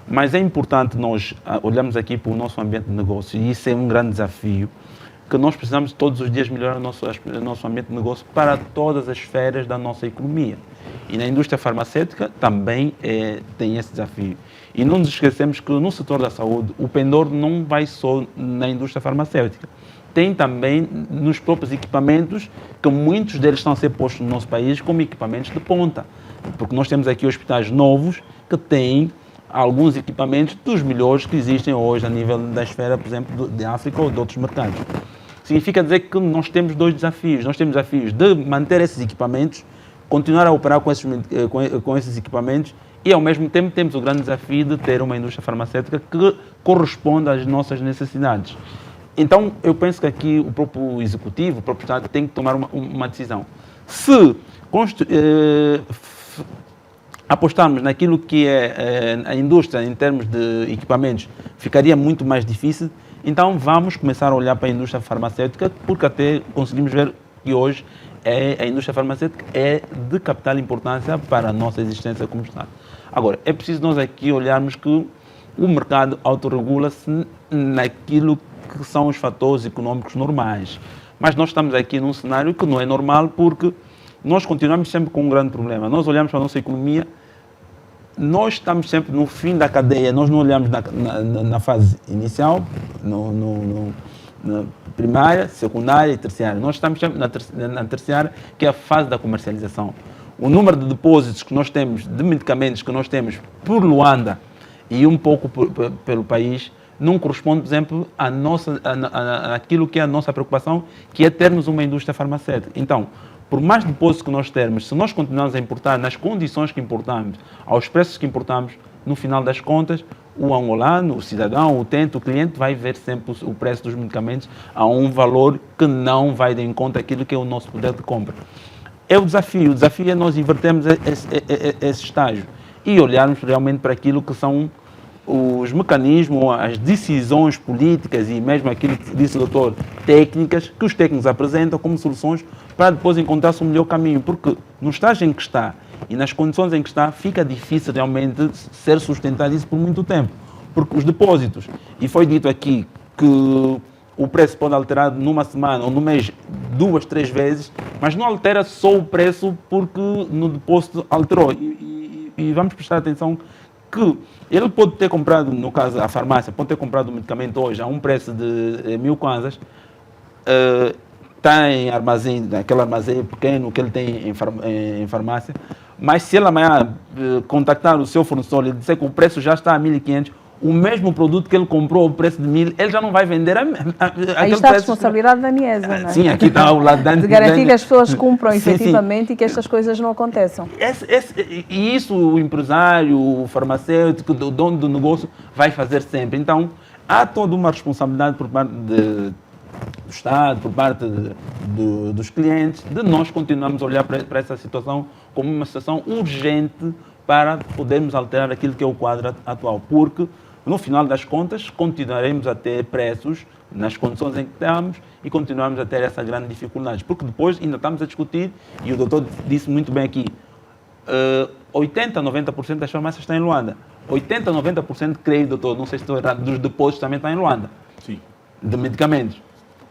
Mas é importante nós olharmos aqui para o nosso ambiente de negócio, e isso é um grande desafio, que nós precisamos todos os dias melhorar o nosso ambiente de negócio para todas as esferas da nossa economia. E na indústria farmacêutica também tem esse desafio. E não nos esquecemos que no setor da saúde o pendor não vai só na indústria farmacêutica. Tem também nos próprios equipamentos, que muitos deles estão a ser postos no nosso país como equipamentos de ponta. Porque nós temos aqui hospitais novos que têm alguns equipamentos dos melhores que existem hoje a nível da esfera, por exemplo, de África ou de outros mercados. Significa dizer que nós temos dois desafios. Nós temos desafios de manter esses equipamentos, continuar a operar com esses equipamentos, e ao mesmo tempo temos o grande desafio de ter uma indústria farmacêutica que corresponda às nossas necessidades. Então, eu penso que aqui o próprio Executivo, o próprio Estado, tem que tomar uma decisão. Se apostarmos naquilo que é a indústria em termos de equipamentos, ficaria muito mais difícil. Então vamos começar a olhar para a indústria farmacêutica, porque até conseguimos ver que hoje a indústria farmacêutica é de capital importância para a nossa existência como Estado. Agora, é preciso nós aqui olharmos que o mercado autorregula-se naquilo que são os fatores econômicos normais. Mas nós estamos aqui num cenário que não é normal, porque nós continuamos sempre com um grande problema. Nós olhamos para a nossa economia, nós estamos sempre no fim da cadeia, nós não olhamos na fase inicial, primária, secundária e terciária. Nós estamos sempre na terciária, que é a fase da comercialização. O número de depósitos que nós temos, de medicamentos que nós temos por Luanda e um pouco pelo país, não corresponde, por exemplo, àquilo que é a nossa preocupação, que é termos uma indústria farmacêutica. Então, por mais depósitos que nós termos, se nós continuarmos a importar nas condições que importamos, aos preços que importamos, no final das contas, o angolano, o cidadão, o utente, o cliente vai ver sempre o preço dos medicamentos a um valor que não vai de encontro àquilo que é o nosso poder de compra. É o desafio é nós invertermos esse estágio e olharmos realmente para aquilo que são os mecanismos, as decisões políticas e mesmo aquilo que disse o doutor, técnicas, que os técnicos apresentam como soluções para depois encontrar-se o melhor caminho, porque no estágio em que está e nas condições em que está, fica difícil realmente ser sustentado isso por muito tempo, porque os depósitos, e foi dito aqui que o preço pode alterar numa semana ou no mês 2, 3 vezes, mas não altera só o preço porque no depósito alterou, e vamos prestar atenção que ele pode ter comprado, no caso a farmácia, pode ter comprado o medicamento hoje a um preço de 1000 kwanzas, está em armazém, aquele armazém pequeno que ele tem em farmácia, mas se ele amanhã contactar o seu fornecedor e dizer que o preço já está a 1500, o mesmo produto que ele comprou ao preço de 1000, ele já não vai vender Aí está a responsabilidade da Aniesa, não é? Sim, aqui está o lado de garantir que as pessoas cumpram efetivamente e que estas coisas não aconteçam. E isso o empresário, o farmacêutico, o dono do negócio vai fazer sempre. Então, há toda uma responsabilidade por parte do Estado, por parte dos clientes, de nós continuarmos a olhar para essa situação como uma situação urgente para podermos alterar aquilo que é o quadro atual, porque no final das contas continuaremos a ter preços nas condições em que estamos e continuarmos a ter essa grande dificuldade, porque depois ainda estamos a discutir, e o doutor disse muito bem aqui, 80% a 90% das farmácias estão em Luanda. 80% a 90%, creio, doutor, não sei se estou errado, dos depósitos também estão em Luanda. Sim. De medicamentos.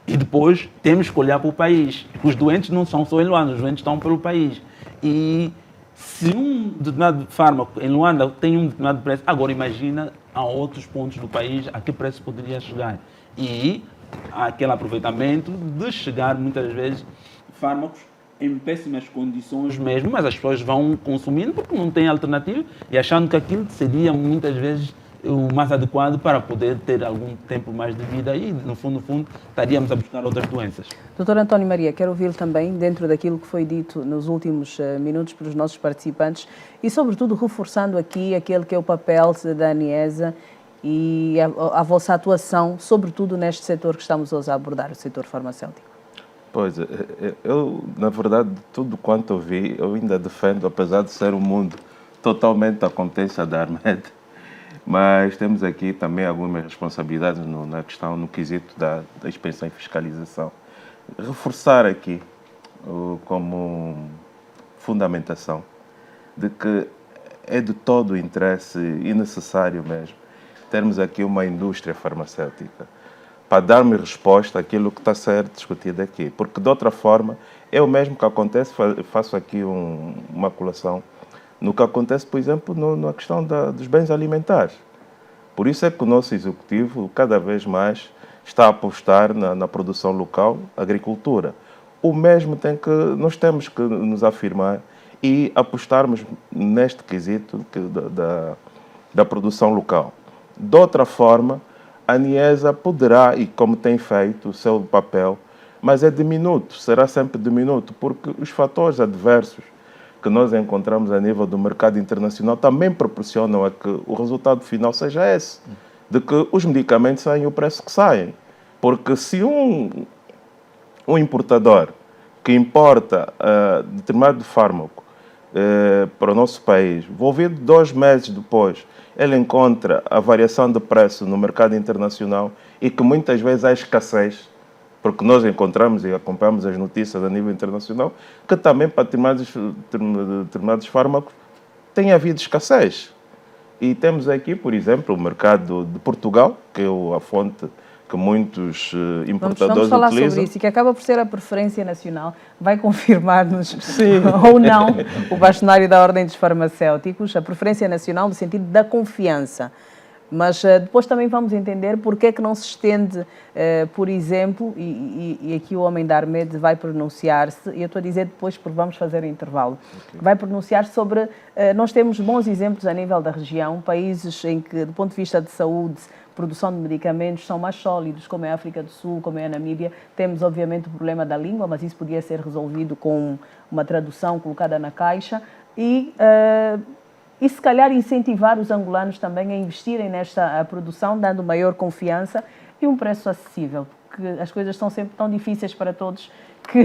E depois temos que olhar para o país. Os doentes não são só em Luanda, os doentes estão pelo país. E se um determinado fármaco em Luanda tem um determinado preço, agora imagina a outros pontos do país a que preço poderia chegar. E há aquele aproveitamento de chegar muitas vezes fármacos em péssimas condições mesmo, mas as pessoas vão consumindo porque não tem alternativa e achando que aquilo seria muitas vezes o mais adequado para poder ter algum tempo mais de vida e, no fundo, estaríamos a buscar outras doenças. Doutor António Maria, quero ouvi-lo também dentro daquilo que foi dito nos últimos minutos pelos nossos participantes e, sobretudo, reforçando aqui aquele que é o papel da Aniesa e a vossa atuação, sobretudo neste setor que estamos hoje a abordar, o setor farmacêutico. Pois, eu, na verdade, tudo quanto eu vi, eu ainda defendo, apesar de ser um mundo totalmente à competência da Armed, mas temos aqui também algumas responsabilidades na questão, no quesito da inspeção e fiscalização. Reforçar aqui como fundamentação de que é de todo o interesse e necessário mesmo termos aqui uma indústria farmacêutica para darmos resposta àquilo que está a ser discutido aqui. Porque, de outra forma, é o mesmo que acontece, faço aqui uma colação, no que acontece, por exemplo, na questão dos bens alimentares. Por isso é que o nosso executivo, cada vez mais, está a apostar na produção local, agricultura. O mesmo nós temos que nos afirmar e apostarmos neste quesito da produção local. De outra forma, a Aniesa poderá, e como tem feito, o seu papel, mas é diminuto, será sempre diminuto, porque os fatores adversos que nós encontramos a nível do mercado internacional também proporcionam a que o resultado final seja esse, de que os medicamentos saem o preço que saem. Porque se um importador que importa determinado fármaco para o nosso país, envolvido 2 meses depois, ele encontra a variação de preço no mercado internacional e que muitas vezes há escassez, porque nós encontramos e acompanhamos as notícias a nível internacional, que também para determinados fármacos tem havido escassez. E temos aqui, por exemplo, o mercado de Portugal, que é a fonte que muitos importadores vamos falar utilizam. sobre isso, e que acaba por ser a preferência nacional. Vai confirmar-nos ou não o bastonário da Ordem dos Farmacêuticos, a preferência nacional no sentido da confiança. Mas depois também vamos entender porque é que não se estende, por exemplo, e aqui o homem da Armed vai pronunciar-se, e eu estou a dizer depois porque vamos fazer o intervalo, vai pronunciar-se sobre, nós temos bons exemplos a nível da região, países em que, do ponto de vista de saúde, produção de medicamentos são mais sólidos, como é a África do Sul, como é a Namíbia. Temos, obviamente, o problema da língua, mas isso podia ser resolvido com uma tradução colocada na caixa e se calhar incentivar os angolanos também a investirem nesta produção, dando maior confiança e um preço acessível, porque as coisas são sempre tão difíceis para todos que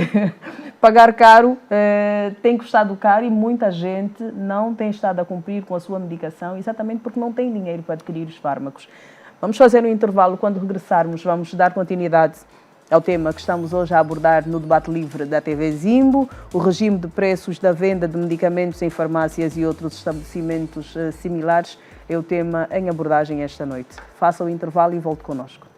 pagar caro tem custado caro e muita gente não tem estado a cumprir com a sua medicação, exatamente porque não tem dinheiro para adquirir os fármacos. Vamos fazer um intervalo. Quando regressarmos, vamos dar continuidade ao tema que estamos hoje a abordar no debate livre da TV Zimbo, o regime de preços da venda de medicamentos em farmácias e outros estabelecimentos similares é o tema em abordagem esta noite. Faça o intervalo e volte connosco.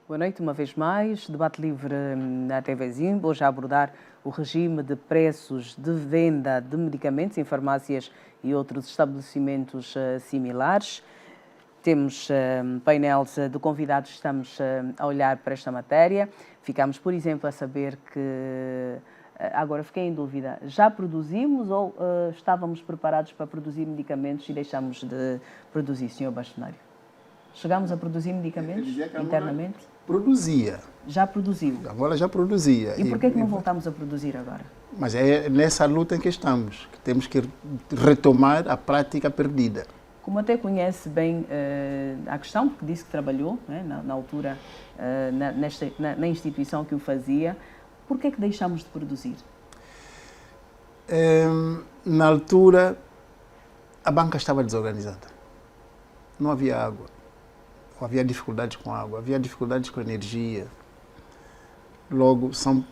Boa noite, uma vez mais. Debate livre na TV Zimbo, hoje a abordar o regime de preços de venda de medicamentos em farmácias e outros estabelecimentos similares. Temos painéis de convidados, estamos a olhar para esta matéria. Ficamos, por exemplo, a saber que... Agora, fiquei em dúvida, já produzimos ou estávamos preparados para produzir medicamentos e deixamos de produzir, Sr. Bastonário? Chegámos a produzir medicamentos internamente? Produzia. Já produziu? Agora já produzia. E por que não voltamos a produzir agora? Mas é nessa luta em que estamos, que temos que retomar a prática perdida. Como até conhece bem a questão, porque disse que trabalhou na altura na instituição que o fazia, por que deixamos de produzir? Na altura, a banca estava desorganizada. Não havia água. Havia dificuldades com água, havia dificuldades com energia. Logo, são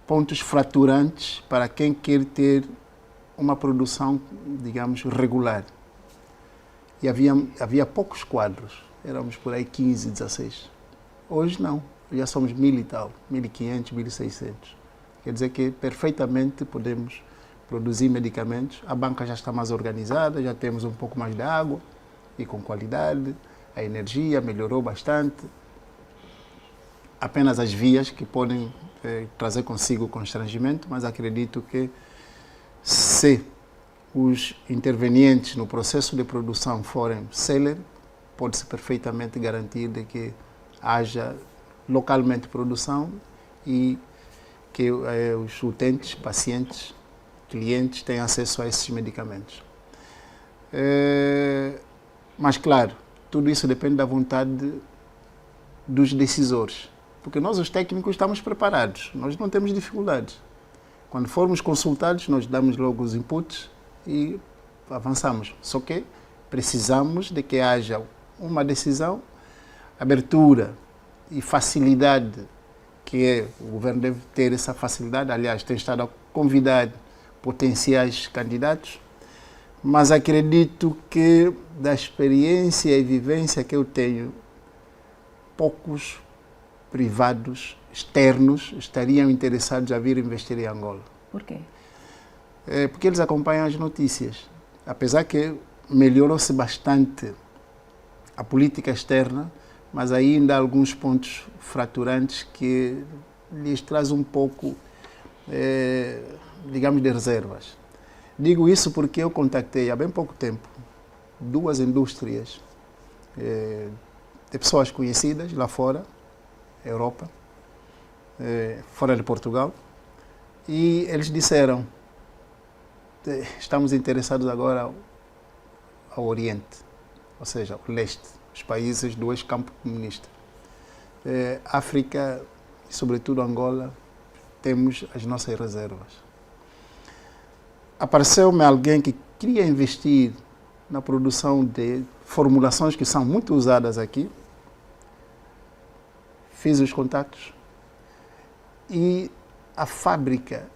pontos fraturantes para quem quer ter uma produção, digamos, regular. E havia poucos quadros, éramos por aí 15, 16. Hoje não, já somos 1.000 e tal, 1.500, 1.600. Quer dizer que perfeitamente podemos produzir medicamentos. A banca já está mais organizada, já temos um pouco mais de água e com qualidade. A energia melhorou bastante. Apenas as vias que podem trazer consigo constrangimento, mas acredito que se os intervenientes no processo de produção forem céleres, pode-se perfeitamente garantir de que haja localmente produção e que os utentes, pacientes, clientes tenham acesso a esses medicamentos. Mas, claro, tudo isso depende da vontade dos decisores. Porque nós, os técnicos, estamos preparados. Nós não temos dificuldades. Quando formos consultados, nós damos logo os inputs e avançamos. Só que precisamos de que haja uma decisão, abertura e facilidade, que o governo deve ter essa facilidade. Aliás, tem estado a convidar potenciais candidatos. Mas acredito que, da experiência e vivência que eu tenho poucos privados externos estariam interessados a vir investir em Angola. Por quê? Porque eles acompanham as notícias. Apesar que melhorou-se bastante a política externa, mas ainda há alguns pontos fraturantes que lhes traz um pouco, digamos, de reservas. Digo isso porque eu contactei há bem pouco tempo 2 indústrias de pessoas conhecidas lá fora, Europa, fora de Portugal, e eles disseram: estamos interessados agora ao Oriente, ou seja, ao leste, os países do ex-campo comunista. África e, sobretudo, Angola, temos as nossas reservas. Apareceu-me alguém que queria investir na produção de formulações que são muito usadas aqui. Fiz os contactos e a fábrica,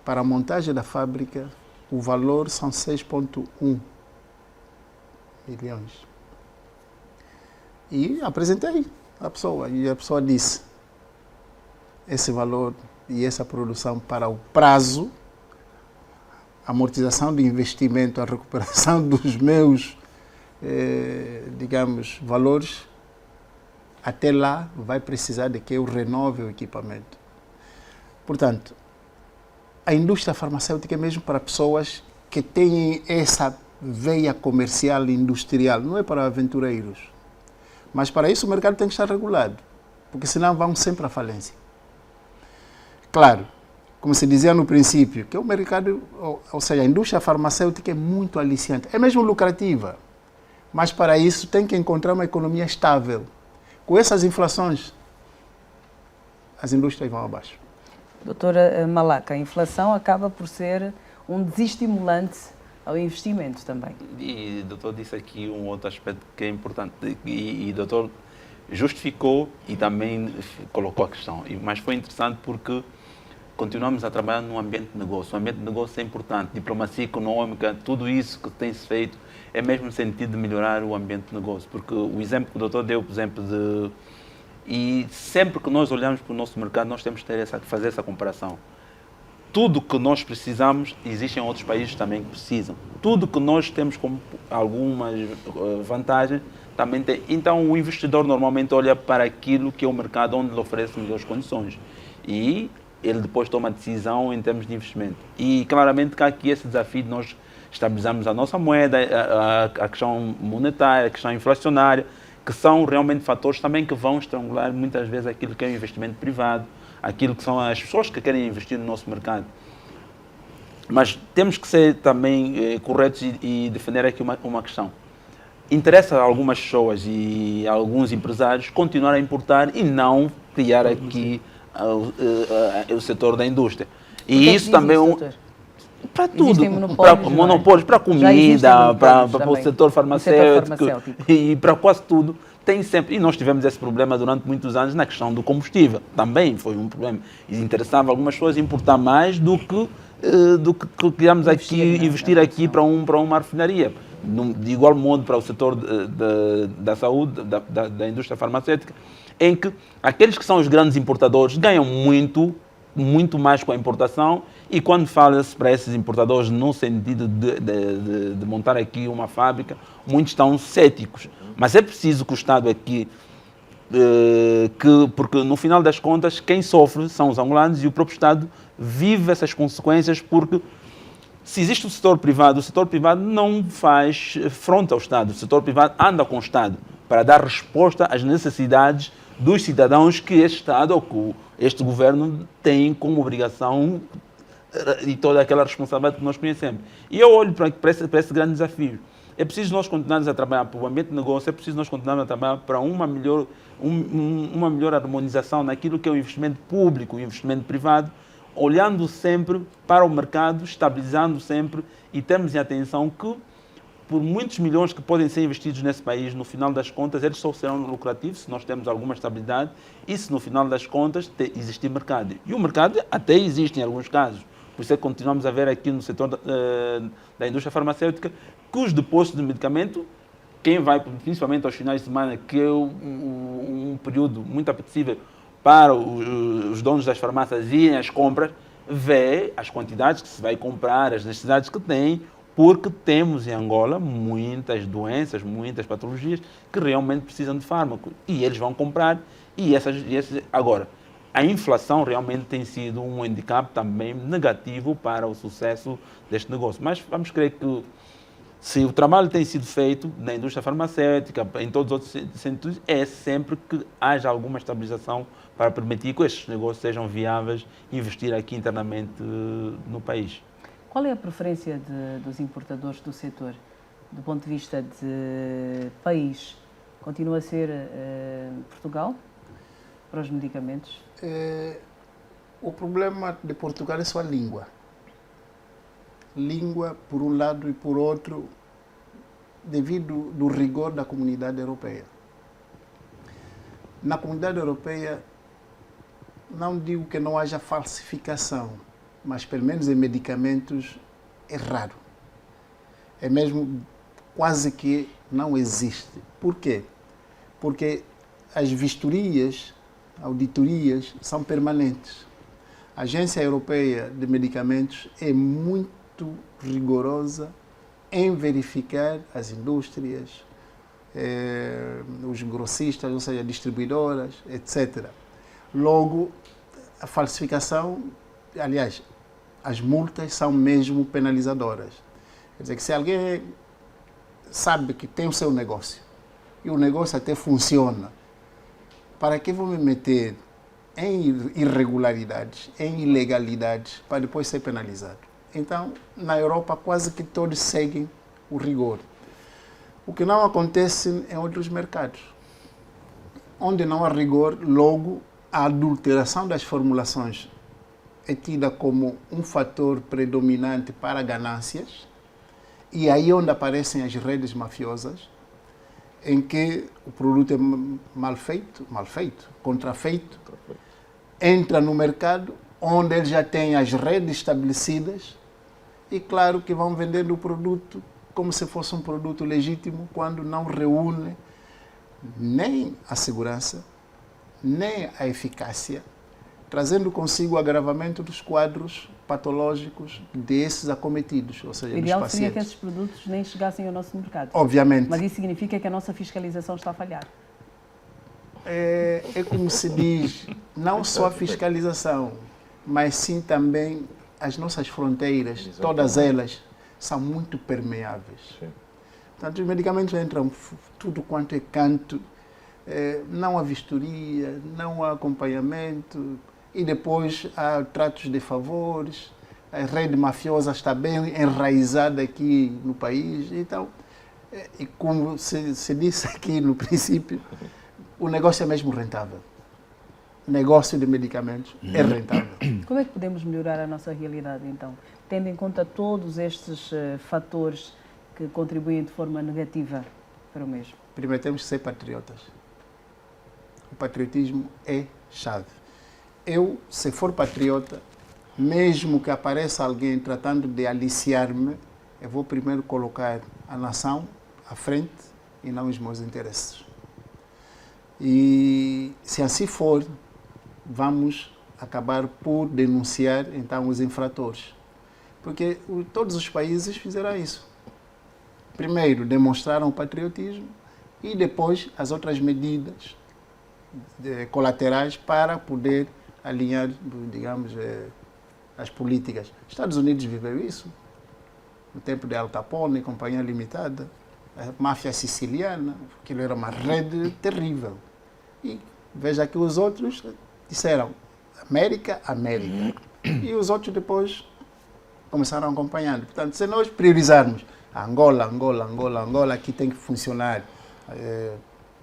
para a montagem da fábrica, o valor são 6,1 milhões. E apresentei à pessoa, e a pessoa disse: esse valor e essa produção para o prazo, a amortização do investimento, a recuperação dos meus, digamos, valores, até lá vai precisar de que eu renove o equipamento. Portanto, a indústria farmacêutica é mesmo para pessoas que têm essa veia comercial e industrial, não é para aventureiros. Mas para isso o mercado tem que estar regulado, porque senão vão sempre à falência. Claro, como se dizia no princípio, que o mercado, ou seja, a indústria farmacêutica é muito aliciante, é mesmo lucrativa, mas para isso tem que encontrar uma economia estável. Com essas inflações, as indústrias vão abaixo. Doutora Malaca, a inflação acaba por ser um desestimulante ao investimento também. E o doutor disse aqui um outro aspecto que é importante, e o doutor justificou e também colocou a questão, mas foi interessante porque continuamos a trabalhar num ambiente de negócio. O ambiente de negócio é importante, diplomacia econômica, tudo isso que tem-se feito é mesmo no sentido de melhorar o ambiente de negócio, porque o exemplo que o doutor deu, por exemplo, e sempre que nós olhamos para o nosso mercado, nós temos que fazer essa comparação. Tudo que nós precisamos, existem outros países também que precisam. Tudo que nós temos como algumas vantagens, também tem. Então, o investidor normalmente olha para aquilo que é o mercado onde lhe oferece melhores condições. E ele depois toma a decisão em termos de investimento. E, claramente, que há aqui esse desafio de nós estabilizarmos a nossa moeda, a questão monetária, a questão inflacionária, que são realmente fatores também que vão estrangular muitas vezes aquilo que é o investimento privado, aquilo que são as pessoas que querem investir no nosso mercado. Mas temos que ser também corretos e defender aqui uma questão. Interessa a algumas pessoas e a alguns empresários continuar a importar e não criar aqui o setor da indústria. E isso também para tudo, para monopólios, para comida, para o setor farmacêutico e para quase tudo. Tem sempre, e nós tivemos esse problema durante muitos anos na questão do combustível, também foi um problema. E interessava algumas pessoas importar mais do que queríamos aqui, investir aqui para uma refinaria. De igual modo para o setor da saúde, da indústria farmacêutica, em que aqueles que são os grandes importadores ganham muito mais com a importação, e quando fala-se para esses importadores no sentido de montar aqui uma fábrica, muitos estão céticos. Mas é preciso que o Estado aqui, porque no final das contas quem sofre são os angolanos e o próprio Estado vive essas consequências, porque se existe o setor privado não faz fronte ao Estado, o setor privado anda com o Estado para dar resposta às necessidades dos cidadãos que este Estado ou que este governo tem como obrigação e toda aquela responsabilidade que nós conhecemos. E eu olho para esse grande desafio. É preciso nós continuarmos a trabalhar para o ambiente de negócio, é preciso nós continuarmos a trabalhar para uma melhor harmonização naquilo que é o investimento público e o investimento privado, olhando sempre para o mercado, estabilizando sempre e termos em atenção que, por muitos milhões que podem ser investidos nesse país, no final das contas, eles só serão lucrativos se nós temos alguma estabilidade e se, no final das contas, existir mercado. E o mercado até existe em alguns casos. Por isso é que continuamos a ver aqui no setor da indústria farmacêutica que os depósitos de medicamento quem vai, principalmente aos finais de semana, que é um período muito apetecível para os donos das farmácias irem às compras, vê as quantidades que se vai comprar, as necessidades que tem, porque temos em Angola muitas doenças, muitas patologias que realmente precisam de fármaco. E eles vão comprar. Agora, a inflação realmente tem sido um handicap também negativo para o sucesso deste negócio. Mas vamos crer que, se o trabalho tem sido feito na indústria farmacêutica, em todos os outros sentidos, é sempre que haja alguma estabilização para permitir que estes negócios sejam viáveis e investir aqui internamente no país. Qual é a preferência dos importadores do setor? Do ponto de vista de país, continua a ser Portugal para os medicamentos? O problema de Portugal é só a língua. Língua, por um lado, e por outro, devido do rigor da comunidade europeia. Na comunidade europeia, não digo que não haja falsificação, mas pelo menos em medicamentos é raro. É mesmo quase que não existe. Por quê? Porque as vistorias, auditorias são permanentes. A Agência Europeia de Medicamentos é muito rigorosa em verificar as indústrias, os grossistas, ou seja, distribuidoras, etc. Logo, a falsificação, aliás, as multas são mesmo penalizadoras. Quer dizer que se alguém sabe que tem o seu negócio e o negócio até funciona, para que vou me meter em irregularidades, em ilegalidades, para depois ser penalizado? Então, na Europa, quase que todos seguem o rigor. O que não acontece em outros mercados. Onde não há rigor, logo, a adulteração das formulações é tida como um fator predominante para ganâncias, e aí onde aparecem as redes mafiosas, em que o produto é mal feito, contrafeito, entra no mercado, onde eles já têm as redes estabelecidas, e claro que vão vendendo o produto como se fosse um produto legítimo, quando não reúne nem a segurança, nem a eficácia, trazendo consigo o agravamento dos quadros patológicos desses acometidos, ou seja, o ideal dos pacientes. seria que esses produtos nem chegassem ao nosso mercado. Obviamente. Mas isso significa que a nossa fiscalização está a falhar. É como se diz, não só a fiscalização, mas sim também as nossas fronteiras, exatamente, todas elas são muito permeáveis. Sim. Portanto, os medicamentos entram tudo quanto é canto, não há vistoria, não há acompanhamento, e depois há tratos de favores, a rede mafiosa está bem enraizada aqui no país. Então, e como se disse aqui no princípio, o negócio é mesmo rentável. O negócio de medicamentos é rentável. Como é que podemos melhorar a nossa realidade, então? Tendo em conta todos estes fatores que contribuem de forma negativa para o mesmo. Primeiro, temos que ser patriotas. O patriotismo é chave. Eu, se for patriota, mesmo que apareça alguém tratando de aliciar-me, eu vou primeiro colocar a nação à frente e não os meus interesses. E se assim for, vamos acabar por denunciar então os infratores. Porque todos os países fizeram isso. Primeiro demonstraram o patriotismo e depois as outras medidas colaterais para poder alinhar, digamos, as políticas. Estados Unidos viveu isso no tempo de Al Capone e Companhia Limitada, a máfia siciliana, aquilo era uma rede terrível. E veja que os outros disseram América, América. E os outros depois começaram acompanhando. Portanto, se nós priorizarmos Angola, aqui tem que funcionar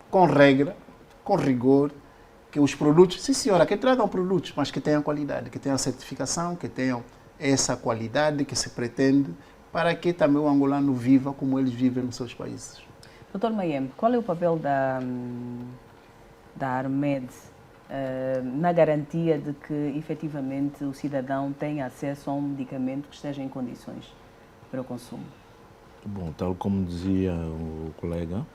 com regra, com rigor, que os produtos, sim senhora, que tragam produtos, mas que tenham qualidade, que tenham certificação, que tenham essa qualidade que se pretende, para que também o angolano viva como eles vivem nos seus países. Dr. Mayembe, qual é o papel da ARMED na garantia de que, efetivamente, o cidadão tenha acesso a um medicamento que esteja em condições para o consumo? Bom, tal como dizia o colega,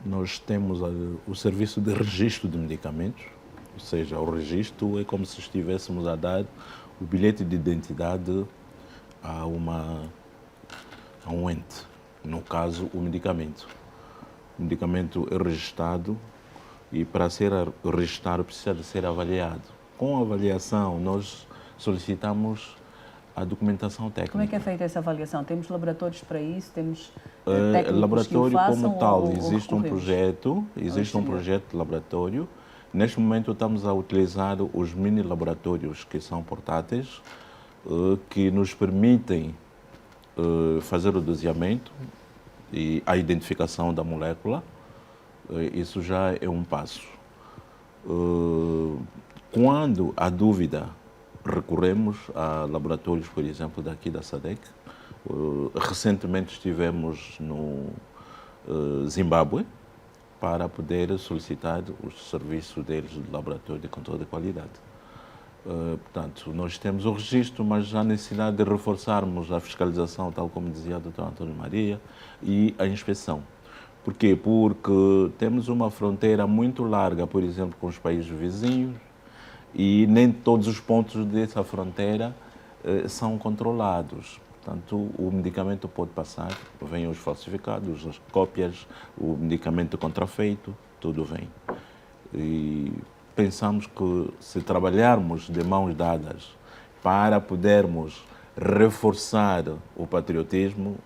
nós temos o serviço de registro de medicamentos, ou seja, o registro é como se estivéssemos a dar o bilhete de identidade a um ente, no caso o medicamento. O medicamento é registrado e para ser registrado precisa de ser avaliado. Com a avaliação nós solicitamos a documentação técnica. Como é que é feita essa avaliação? Temos laboratórios para isso? Temos técnicos laboratório que o façam, como tal, ou existe um projeto de laboratório. Neste momento estamos a utilizar os mini laboratórios que são portáteis, que nos permitem fazer o doseamento e a identificação da molécula. Isso já é um passo. Quando há dúvida, recorremos a laboratórios, por exemplo, daqui da SADC. Recentemente estivemos no Zimbábue para poder solicitar os serviços deles de laboratório de controle de qualidade. Portanto, nós temos o registro, mas há necessidade de reforçarmos a fiscalização, tal como dizia o Dr. Antônio Maria, e a inspeção. Por quê? Porque temos uma fronteira muito larga, por exemplo, com os países vizinhos, e nem todos os pontos dessa fronteira são controlados. Portanto, o medicamento pode passar, vêm os falsificados, as cópias, o medicamento contrafeito, tudo vem. E pensamos que se trabalharmos de mãos dadas para podermos reforçar o patriotismo,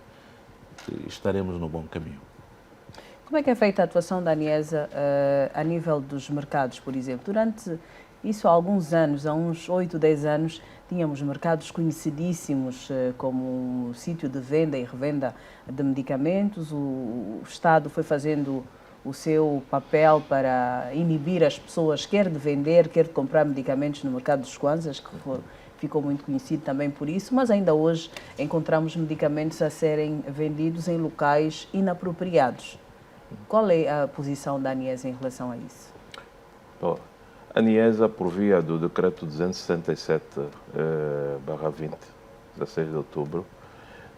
estaremos no bom caminho. Como é que é feita a atuação da ANIESA a nível dos mercados, por exemplo? Durante isso há alguns anos, há uns 8, 10 anos, tínhamos mercados conhecidíssimos como um sítio de venda e revenda de medicamentos. O Estado foi fazendo o seu papel para inibir as pessoas, quer de vender, quer de comprar medicamentos no mercado dos Kwanzas, que ficou muito conhecido também por isso, mas ainda hoje encontramos medicamentos a serem vendidos em locais inapropriados. Qual é a posição da ANIESA em relação a isso? Bom, a ANIESA, por via do decreto 267/20, 16 de outubro,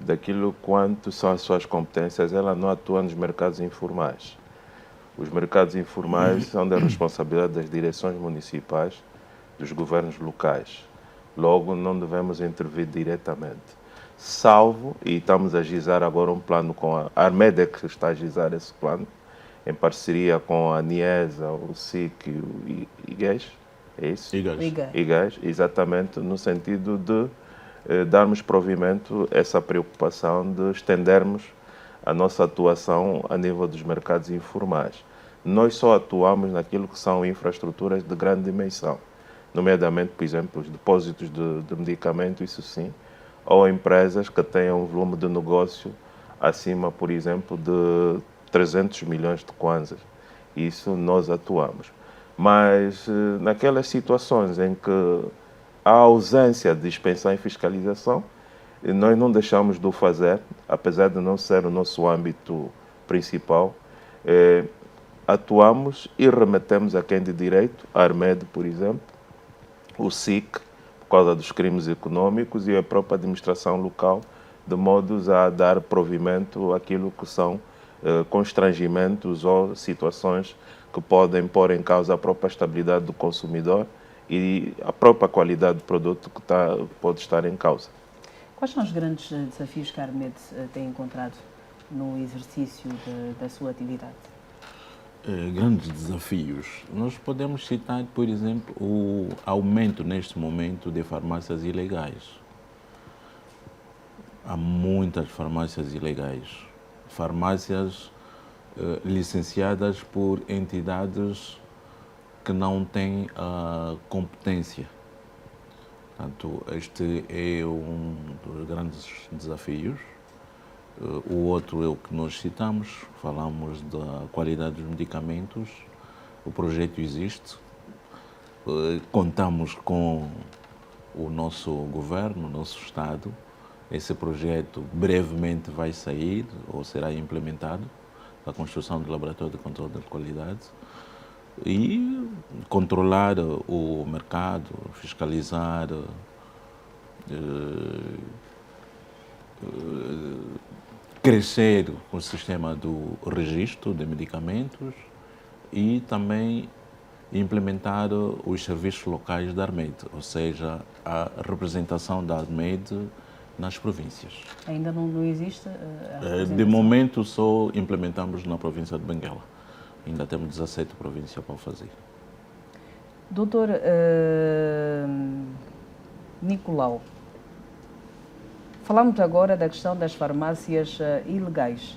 daquilo quanto são as suas competências, ela não atua nos mercados informais. Os mercados informais são da responsabilidade das direções municipais, dos governos locais. Logo, não devemos intervir diretamente. Salvo, e estamos a agizar agora um plano com a Armeda, que está a agizar esse plano, em parceria com a ANIESA, o SIC e o IGES, é isso? IGES, exatamente, no sentido de darmos provimento a essa preocupação de estendermos a nossa atuação a nível dos mercados informais. Nós só atuamos naquilo que são infraestruturas de grande dimensão, nomeadamente, por exemplo, os depósitos de medicamento, isso sim, ou empresas que tenham um volume de negócio acima, por exemplo, de 300 milhões de kwanzas. Isso nós atuamos. Mas naquelas situações em que há ausência de inspeção e fiscalização, nós não deixamos de o fazer, apesar de não ser o nosso âmbito principal. Atuamos e remetemos a quem de direito, a Armed, por exemplo, o SIC, por causa dos crimes econômicos, e a própria administração local, de modos a dar provimento àquilo que são constrangimentos ou situações que podem pôr em causa a própria estabilidade do consumidor e a própria qualidade do produto que pode estar em causa. Quais são os grandes desafios que a Armed tem encontrado no exercício da sua atividade? Grandes desafios. Nós podemos citar, por exemplo, o aumento neste momento de farmácias ilegais. Há muitas farmácias ilegais. Farmácias licenciadas por entidades que não têm a competência. Portanto, este é um dos grandes desafios. O outro é o que nós citamos, falamos da qualidade dos medicamentos. O projeto existe, contamos com o nosso governo, o nosso Estado. Esse projeto brevemente vai sair ou será implementado, a construção do laboratório de controle de qualidade e controlar o mercado, fiscalizar, crescer o sistema do registro de medicamentos e também implementar os serviços locais da ARMED, ou seja, a representação da ARMED nas províncias. Ainda não existe a representação? De momento só implementamos na província de Benguela. Ainda temos 17 províncias para fazer. Doutor Nicolau, falamos agora da questão das farmácias ilegais.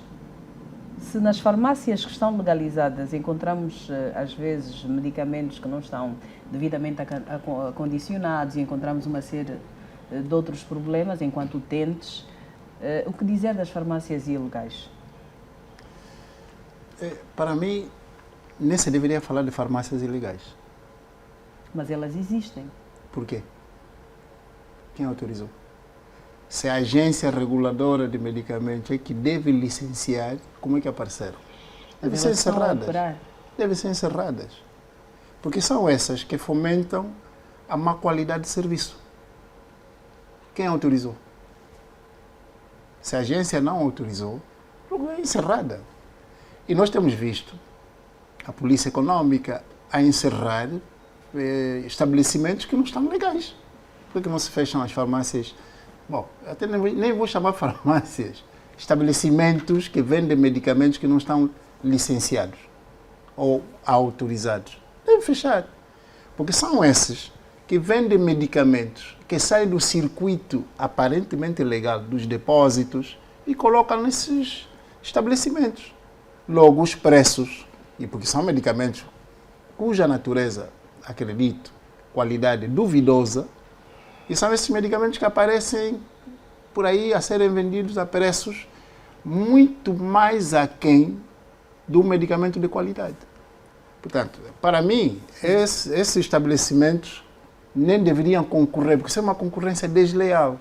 Se nas farmácias que estão legalizadas encontramos, às vezes, medicamentos que não estão devidamente acondicionados e encontramos uma série de outros problemas enquanto utentes, o que dizer das farmácias ilegais? Para mim, nem se deveria falar de farmácias ilegais. Mas elas existem. Por quê? Quem autorizou? Se a agência reguladora de medicamentos é que deve licenciar, como é que apareceram? Devem ser encerradas. Devem ser encerradas. Porque são essas que fomentam a má qualidade de serviço. Quem autorizou? Se a agência não autorizou, é encerrada. E nós temos visto a Polícia Econômica a encerrar estabelecimentos que não estão legais. Por que não se fecham as farmácias? Bom, até nem vou chamar farmácias, estabelecimentos que vendem medicamentos que não estão licenciados ou autorizados. Devem fechar, porque são esses que vendem medicamentos que saem do circuito aparentemente legal dos depósitos e colocam nesses estabelecimentos. Logo, os preços, e porque são medicamentos cuja natureza, acredito, qualidade duvidosa, e são esses medicamentos que aparecem por aí a serem vendidos a preços muito mais aquém do medicamento de qualidade. Portanto, para mim, esses estabelecimentos nem deveriam concorrer, porque isso é uma concorrência desleal.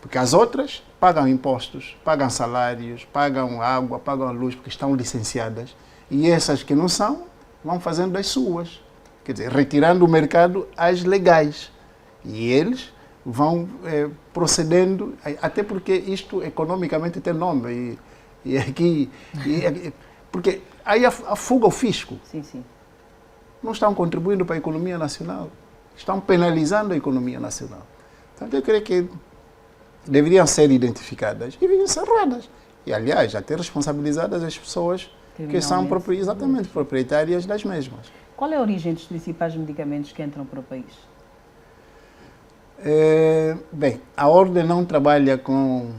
Porque as outras pagam impostos, pagam salários, pagam água, pagam luz, porque estão licenciadas. E essas que não são, vão fazendo das suas. Quer dizer, retirando do mercado as legais. E eles vão procedendo, até porque isto economicamente tem nome. Porque aí afuga o fisco. Sim, sim. Não estão contribuindo para a economia nacional. Estão penalizando a economia nacional. Então, eu creio que deveriam ser identificadas e encerradas. E, aliás, até responsabilizadas as pessoas que são exatamente proprietárias das mesmas. Qual é a origem dos principais medicamentos que entram para o país? Bem, a Ordem não trabalha com,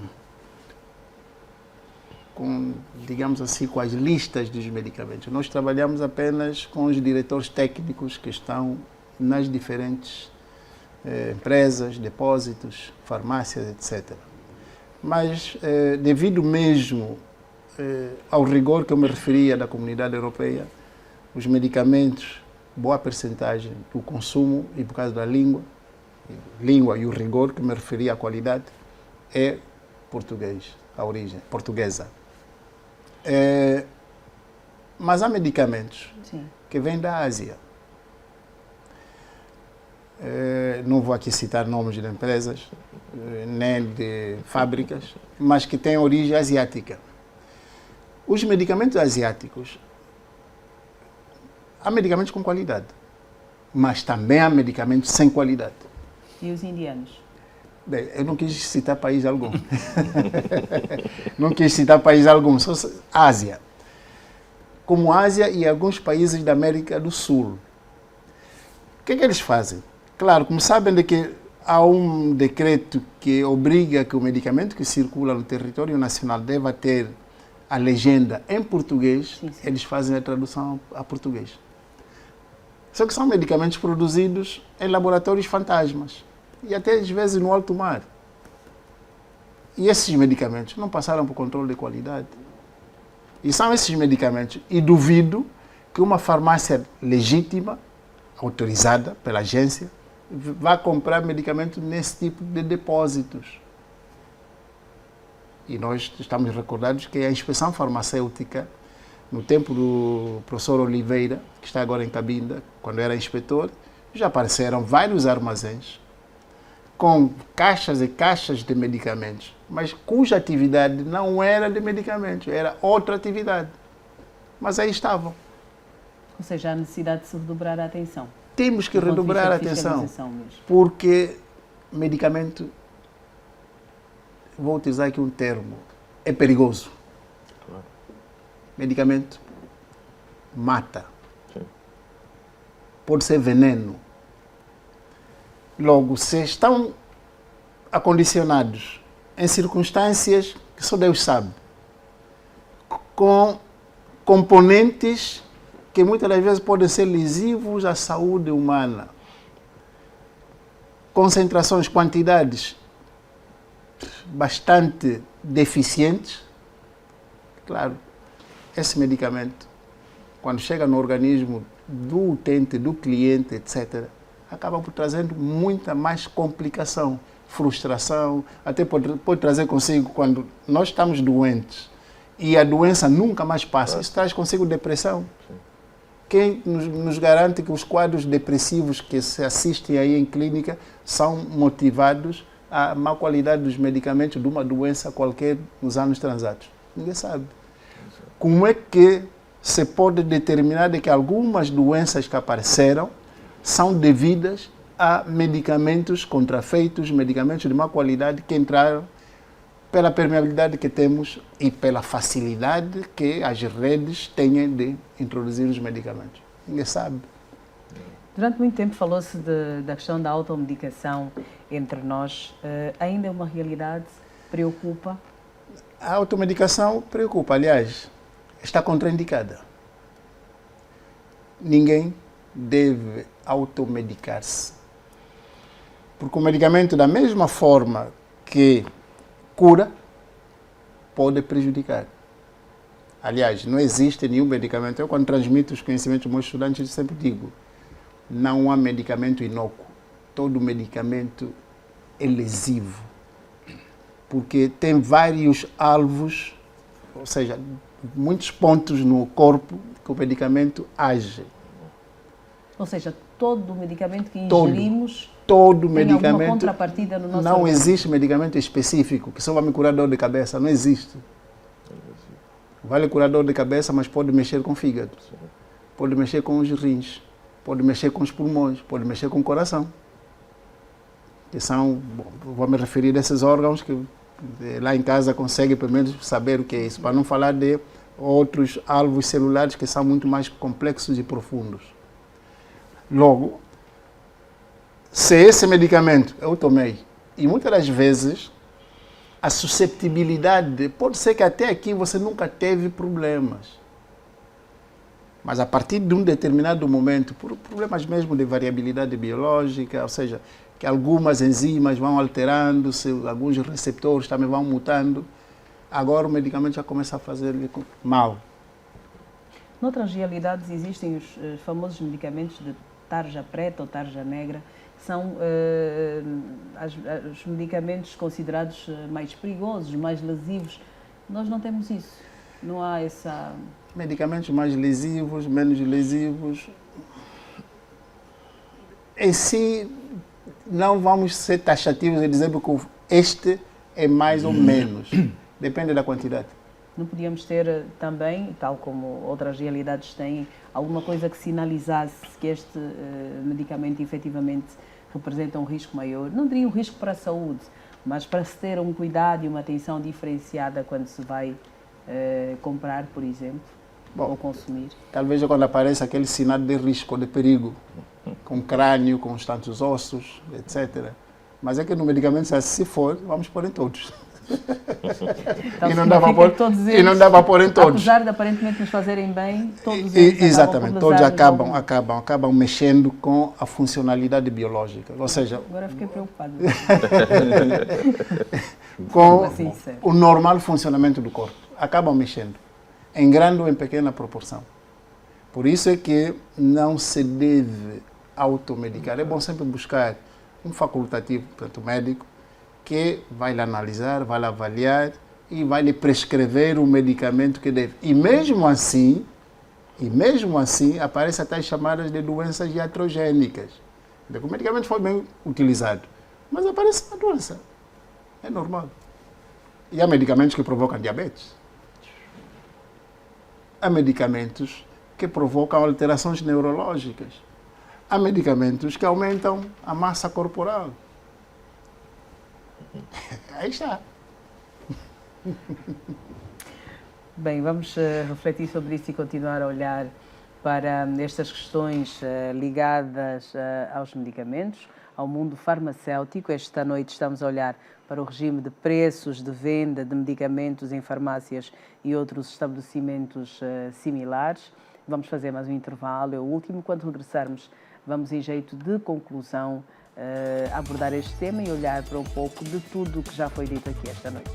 digamos assim, com as listas dos medicamentos. Nós trabalhamos apenas com os diretores técnicos que estão nas diferentes empresas, depósitos, farmácias, etc. Mas, devido mesmo ao rigor que eu me referia da Comunidade Europeia, os medicamentos, boa percentagem do consumo e por causa da língua e o rigor que me referia à qualidade, é português, a origem portuguesa. Mas há medicamentos que vêm da Ásia. Não vou aqui citar nomes de empresas, nem de fábricas, mas que têm origem asiática. Os medicamentos asiáticos, há medicamentos com qualidade, mas também há medicamentos sem qualidade. E os indianos? Bem, eu não quis citar país algum. Não quis citar país algum, só Ásia. Como Ásia e alguns países da América do Sul. O que eles fazem? Claro, como sabem de que há um decreto que obriga que o medicamento que circula no território nacional deva ter a legenda em português, eles fazem a tradução a português. Só que são medicamentos produzidos em laboratórios fantasmas e até às vezes no alto mar. E esses medicamentos não passaram por controle de qualidade. E são esses medicamentos, e duvido que uma farmácia legítima, autorizada pela agência, vá comprar medicamentos nesse tipo de depósitos. E nós estamos recordados que a inspeção farmacêutica, no tempo do professor Oliveira, que está agora em Cabinda, quando era inspetor, já apareceram vários armazéns com caixas e caixas de medicamentos, mas cuja atividade não era de medicamentos, era outra atividade. Mas aí estavam. Ou seja, há necessidade de se redobrar a atenção. Temos que redobrar a atenção, porque medicamento, vou utilizar aqui um termo, é perigoso. Claro. Medicamento mata. Sim. Pode ser veneno. Logo, se estão acondicionados em circunstâncias que só Deus sabe, com componentes que muitas das vezes podem ser lesivos à saúde humana, concentrações, quantidades bastante deficientes, claro, esse medicamento, quando chega no organismo do utente, do cliente, etc., acaba por trazendo muita mais complicação, frustração, até pode trazer consigo, quando nós estamos doentes e a doença nunca mais passa, isso traz consigo depressão. Sim. Quem nos garante que os quadros depressivos que se assistem aí em clínica são motivados à má qualidade dos medicamentos de uma doença qualquer nos anos transatos? Ninguém sabe. Como é que se pode determinar de que algumas doenças que apareceram são devidas a medicamentos contrafeitos, medicamentos de má qualidade que entraram pela permeabilidade que temos e pela facilidade que as redes têm de introduzir os medicamentos? Ninguém sabe. Durante muito tempo falou-se da questão da automedicação entre nós. Ainda é uma realidade? Preocupa? A automedicação preocupa. Aliás, está contraindicada. Ninguém deve automedicar-se. Porque o medicamento, da mesma forma que cura, pode prejudicar. Aliás, não existe nenhum medicamento. Eu, quando transmito os conhecimentos aos meus estudantes, eu sempre digo, não há medicamento inócuo. Todo medicamento é lesivo. Porque tem vários alvos, ou seja, muitos pontos no corpo que o medicamento age. Ou seja, todo medicamento que ingerimos todo tem medicamento, alguma contrapartida no nosso não organismo. Existe medicamento específico que só vai me curar dor de cabeça, não existe. Vai lhe curar dor de cabeça, mas pode mexer com o fígado, pode mexer com os rins, pode mexer com os pulmões, pode mexer com o coração. Que são, vou me referir a esses órgãos que lá em casa consegue pelo menos saber o que é isso, para não falar de outros alvos celulares que são muito mais complexos e profundos. Logo, se esse medicamento eu tomei, e muitas das vezes a susceptibilidade, pode ser que até aqui você nunca teve problemas, mas a partir de um determinado momento, por problemas mesmo de variabilidade biológica, ou seja, que algumas enzimas vão alterando-se, alguns receptores também vão mutando, agora o medicamento já começa a fazer-lhe mal. Noutras realidades existem os famosos medicamentos de tarja preta ou tarja negra, que são os medicamentos considerados mais perigosos, mais lesivos. Nós não temos isso, não há essa... Medicamentos mais lesivos, menos lesivos, em si não vamos ser taxativos e dizer que este é mais ou menos, depende da quantidade. Não podíamos ter também, tal como outras realidades têm, alguma coisa que sinalizasse que este medicamento efetivamente representa um risco maior? Não diria um risco para a saúde, mas para se ter um cuidado e uma atenção diferenciada quando se vai comprar, por exemplo, ou consumir? Talvez quando aparece aquele sinal de risco, de perigo, com crânio, com os tantos ossos, etc. Mas é que no medicamento, se for, vamos pôr em todos. Então, e não dá para pôr em todos. Apesar de aparentemente nos fazerem bem, todos eles exatamente, todos acabam mexendo com a funcionalidade biológica. Ou seja, agora fiquei preocupado. Com o normal funcionamento do corpo. Acabam mexendo, em grande ou em pequena proporção. Por isso é que não se deve automedicar. É bom sempre buscar um facultativo, portanto, médico, que vai lhe analisar, vai lhe avaliar e vai lhe prescrever o medicamento que deve. E mesmo assim, aparecem até chamadas de doenças iatrogênicas. O medicamento foi bem utilizado, Mas aparece uma doença. É normal. E há medicamentos que provocam diabetes. Há medicamentos que provocam alterações neurológicas. Há medicamentos que aumentam a massa corporal. Aí está. Bem, vamos refletir sobre isso e continuar a olhar para estas questões ligadas aos medicamentos, ao mundo farmacêutico. Esta noite estamos a olhar para o regime de preços de venda de medicamentos em farmácias e outros estabelecimentos similares. Vamos fazer mais um intervalo, é o último. Quando regressarmos, vamos, em jeito de conclusão, abordar este tema e olhar para um pouco de tudo o que já foi dito aqui esta noite.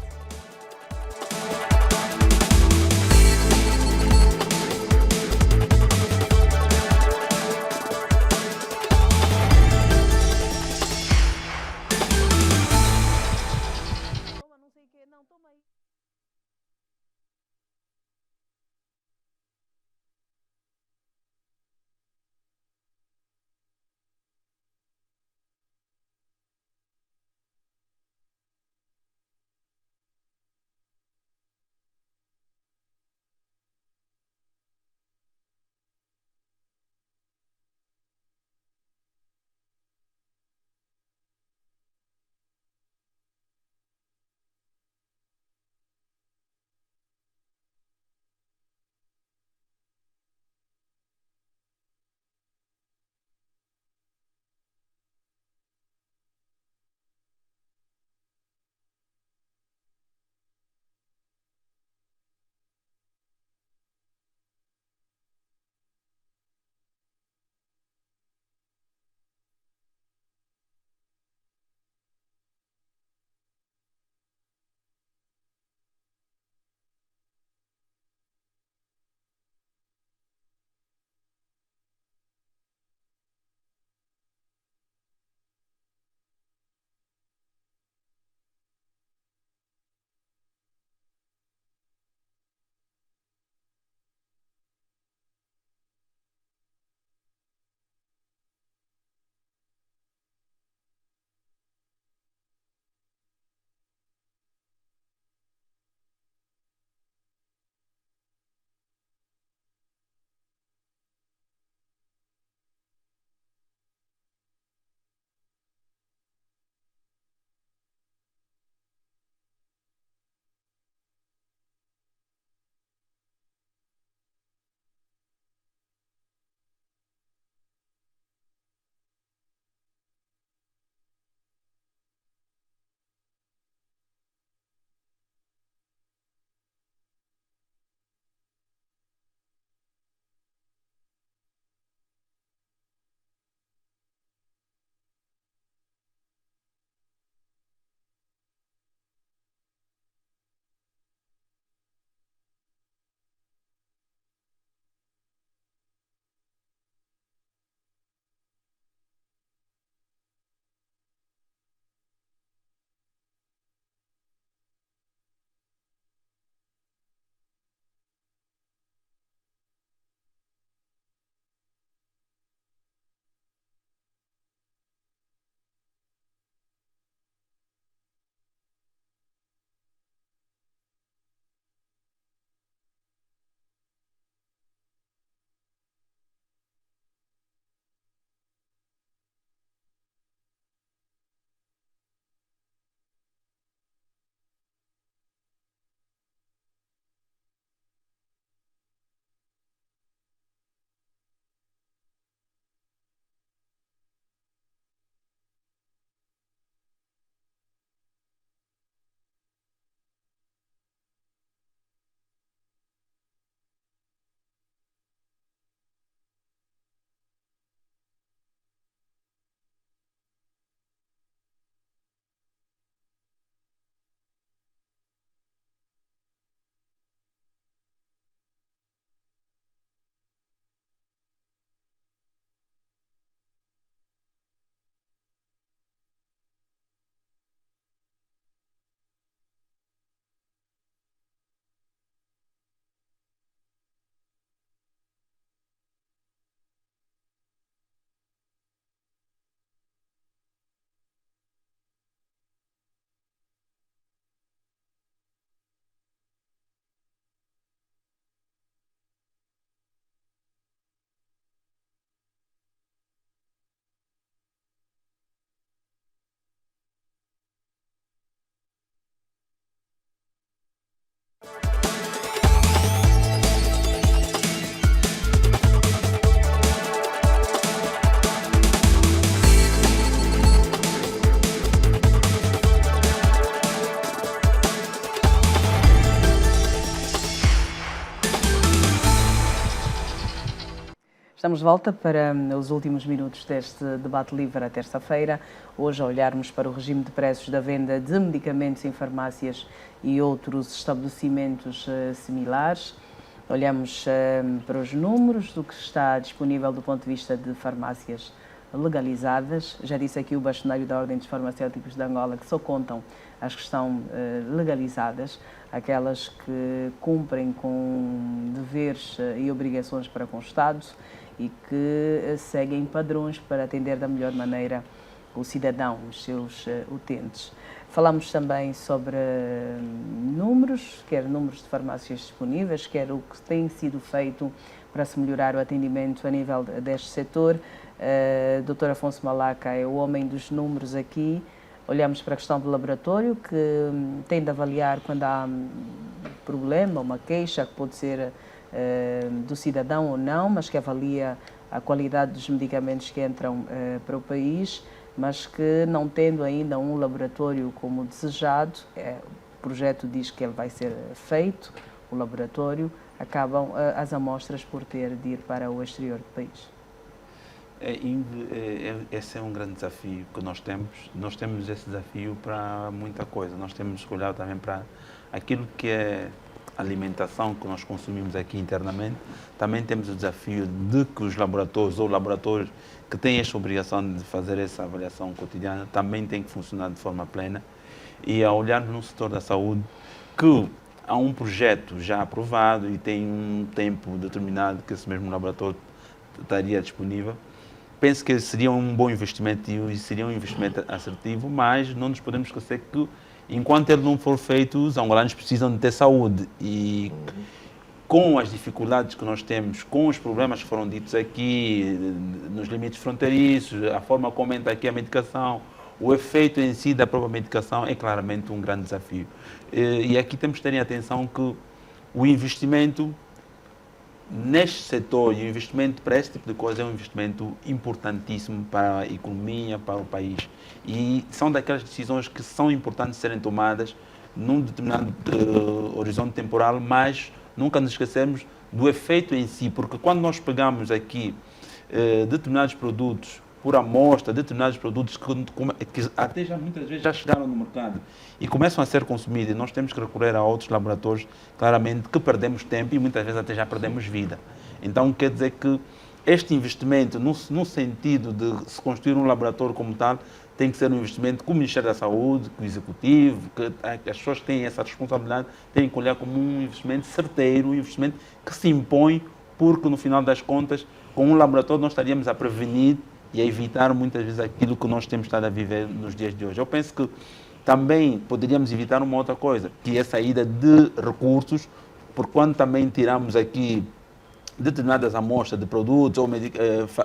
Estamos de volta para os últimos minutos deste debate livre à terça-feira. Hoje a olharmos para o regime de preços da venda de medicamentos em farmácias e outros estabelecimentos similares. Olhamos para os números do que está disponível do ponto de vista de farmácias legalizadas. Já disse aqui o bastonário da Ordem dos Farmacêuticos de Angola que só contam as que estão legalizadas, aquelas que cumprem com deveres e obrigações para com o Estado e que seguem padrões para atender da melhor maneira o cidadão, os seus utentes. Falamos também sobre números, quer números de farmácias disponíveis, quer o que tem sido feito para se melhorar o atendimento a nível deste setor. Dr. Afonso Malaca é o homem dos números aqui. Olhamos para a questão do laboratório, que tem de avaliar quando há um problema, uma queixa, que pode ser do cidadão ou não, mas que avalia a qualidade dos medicamentos que entram para o país, mas que não tendo ainda um laboratório como desejado, o projeto diz que ele vai ser feito, o laboratório, acabam as amostras por ter de ir para o exterior do país. Esse é um grande desafio que nós temos. Nós temos esse desafio para muita coisa. Nós temos que olhar também para aquilo que é alimentação que nós consumimos aqui internamente. Também temos o desafio de que os laboratórios ou laboratórios que têm esta obrigação de fazer essa avaliação cotidiana também têm que funcionar de forma plena. E a olharmos no setor da saúde, que há um projeto já aprovado e tem um tempo determinado que esse mesmo laboratório estaria disponível, penso que seria um bom investimento e seria um investimento assertivo, mas não nos podemos esquecer que, enquanto ele não for feito, os angolanos precisam de ter saúde. E com as dificuldades que nós temos, com os problemas que foram ditos aqui, nos limites fronteiriços, a forma como entra aqui a medicação, o efeito em si da própria medicação é claramente um grande desafio. E aqui temos que ter em atenção que o investimento neste setor e o investimento para este tipo de coisa é um investimento importantíssimo para a economia, para o país. E são daquelas decisões que são importantes serem tomadas num determinado horizonte temporal, mas nunca nos esquecemos do efeito em si, porque quando nós pegamos aqui determinados produtos por amostra, determinados produtos que até já muitas vezes já chegaram no mercado e começam a ser consumidos, e nós temos que recorrer a outros laboratórios, claramente, que perdemos tempo e muitas vezes até já perdemos vida. Então, quer dizer que este investimento, no sentido de se construir um laboratório como tal, tem que ser um investimento com o Ministério da Saúde, com o Executivo, que as pessoas que têm essa responsabilidade têm que olhar como um investimento certeiro, um investimento que se impõe, porque no final das contas, com um laboratório nós estaríamos a prevenir e a evitar muitas vezes aquilo que nós temos estado a viver nos dias de hoje. Eu penso que também poderíamos evitar uma outra coisa, que é a saída de recursos, porque quando também tiramos aqui determinadas amostras de produtos ou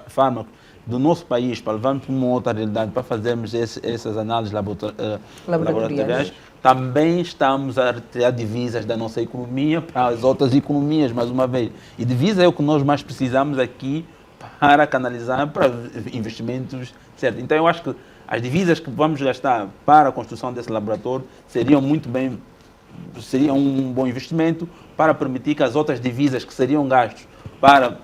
fármacos do nosso país para levarmos para uma outra realidade, para fazermos essas análises laboratoriais, também estamos a retirar divisas da nossa economia para as outras economias, mais uma vez. E divisa é o que nós mais precisamos aqui para canalizar para investimentos, certo? Então eu acho que as divisas que vamos gastar para a construção desse laboratório seria um bom investimento para permitir que as outras divisas que seriam gastos para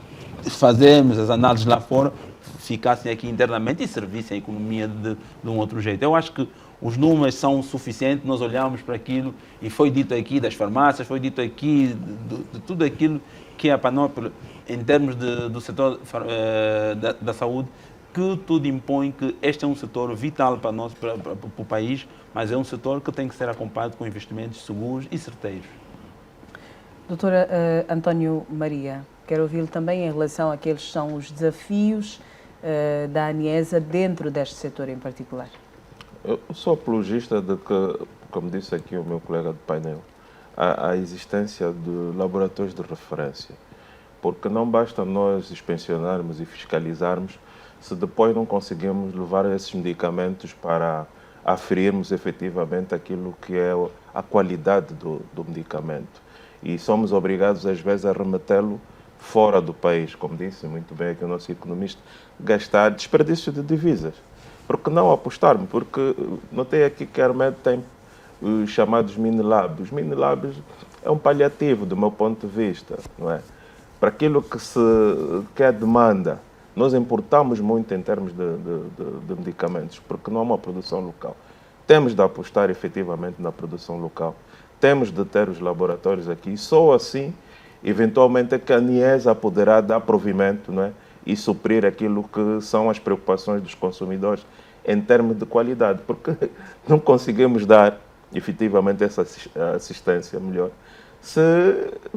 fazermos as análises lá fora ficassem aqui internamente e servissem a economia de um outro jeito. Eu acho que os números são suficientes, nós olhamos para aquilo e foi dito aqui das farmácias, foi dito aqui de tudo aquilo que é a panóplia em termos do setor da saúde, que tudo impõe que este é um setor vital para nós, para o país, mas é um setor que tem que ser acompanhado com investimentos seguros e certeiros. Doutora António Maria, quero ouvi-lo também em relação àqueles que são os desafios da ANIESA dentro deste setor em particular. Eu sou apologista de que, como disse aqui o meu colega de painel, a existência de laboratórios de referência, porque não basta nós inspecionarmos e fiscalizarmos se depois não conseguimos levar esses medicamentos para aferirmos efetivamente aquilo que é a qualidade do medicamento. E somos obrigados, às vezes, a remetê-lo fora do país, como disse muito bem aqui o nosso economista, gastar desperdício de divisas. Porque não apostarmos? Porque notei aqui que a Armed tem os chamados mini-labs. Os mini-labs é um paliativo, do meu ponto de vista, não é? para aquilo que é demanda. Nós importamos muito em termos de medicamentos, porque não há uma produção local. Temos de apostar efetivamente na produção local. Temos de ter os laboratórios aqui. Só assim, eventualmente, é que a Niesa poderá dar provimento, não é? E suprir aquilo que são as preocupações dos consumidores em termos de qualidade, porque não conseguimos dar efetivamente essa assistência melhor se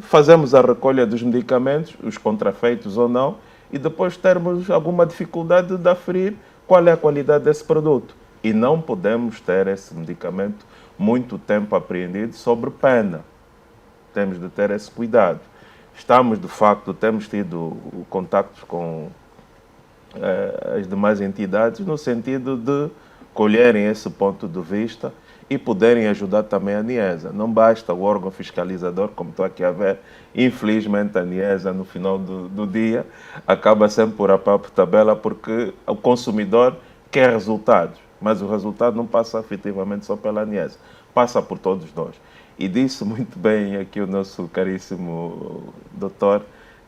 fazemos a recolha dos medicamentos, os contrafeitos ou não, e depois termos alguma dificuldade de aferir qual é a qualidade desse produto. E não podemos ter esse medicamento muito tempo apreendido sobre pena. Temos de ter esse cuidado. Temos tido contactos com as demais entidades no sentido de colherem esse ponto de vista e poderem ajudar também a Niesa. Não basta o órgão fiscalizador, como estou aqui a ver, infelizmente a Niesa no final do dia acaba sempre por apar por tabela porque o consumidor quer resultados, mas o resultado não passa efetivamente só pela Niesa, passa por todos nós. E disse muito bem aqui o nosso caríssimo doutor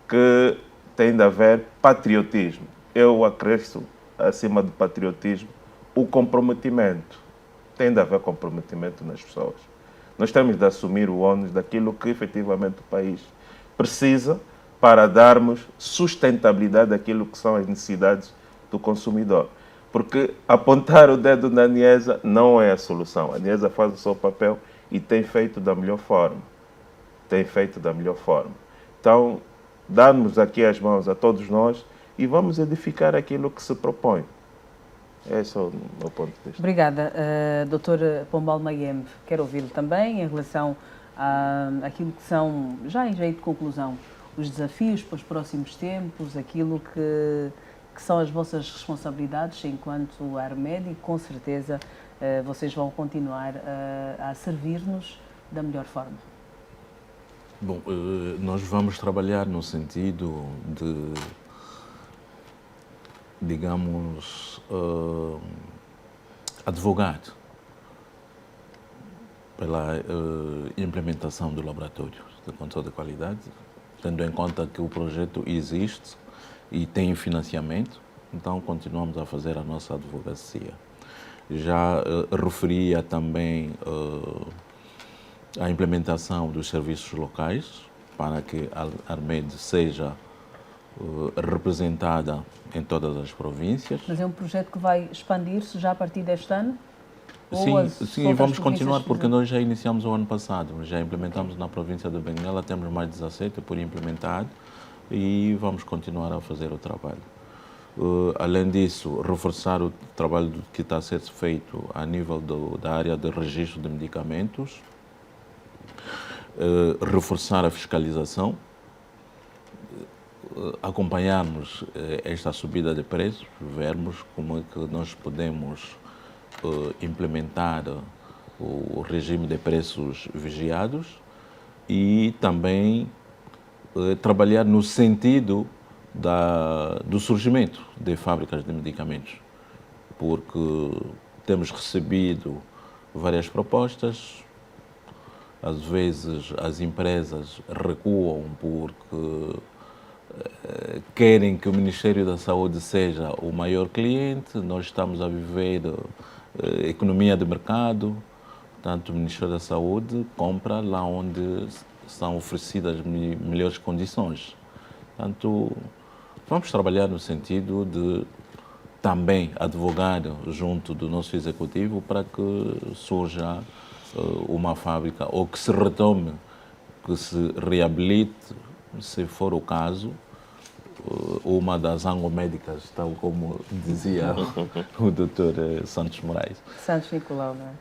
que tem de haver patriotismo. Eu acresço, acima do patriotismo, o comprometimento. Tem de haver comprometimento nas pessoas. Nós temos de assumir o ônus daquilo que efetivamente o país precisa para darmos sustentabilidade àquilo que são as necessidades do consumidor. Porque apontar o dedo na Niesa não é a solução. A Niesa faz o seu papel e tem feito da melhor forma. Então, dá-nos aqui as mãos a todos nós e vamos edificar aquilo que se propõe. Esse é o meu ponto de vista. Obrigada. Dr. Pombal Mayembe, quero ouvi-lo também em relação àquilo que são, já em jeito de conclusão, os desafios para os próximos tempos, aquilo que são as vossas responsabilidades enquanto ARMED e com certeza vocês vão continuar a servir-nos da melhor forma. Bom, nós vamos trabalhar no sentido de, digamos, advogar pela implementação do laboratório de controle de qualidade, tendo em conta que o projeto existe e tem financiamento, então continuamos a fazer a nossa advocacia. Já referia também a implementação dos serviços locais para que a ARMED seja representada em todas as províncias. Mas é um projeto que vai expandir-se já a partir deste ano? Sim, vamos continuar porque nós já iniciamos o ano passado, já implementamos na província de Benguela, temos mais 17 por implementar e vamos continuar a fazer o trabalho. Além disso, reforçar o trabalho que está a ser feito a nível da área de registro de medicamentos, reforçar a fiscalização, acompanharmos esta subida de preços, vermos como é que nós podemos implementar o regime de preços vigiados e também trabalhar no sentido do surgimento de fábricas de medicamentos, porque temos recebido várias propostas, às vezes as empresas recuam porque querem que o Ministério da Saúde seja o maior cliente, nós estamos a viver economia de mercado, portanto o Ministério da Saúde compra lá onde são oferecidas melhores condições. Portanto, vamos trabalhar no sentido de também advogar junto do nosso executivo para que surja uma fábrica ou que se retome, que se reabilite, se for o caso, uma das angomédicas, tal como dizia o Dr. Santos Moraes. Santos Nicolau, não é?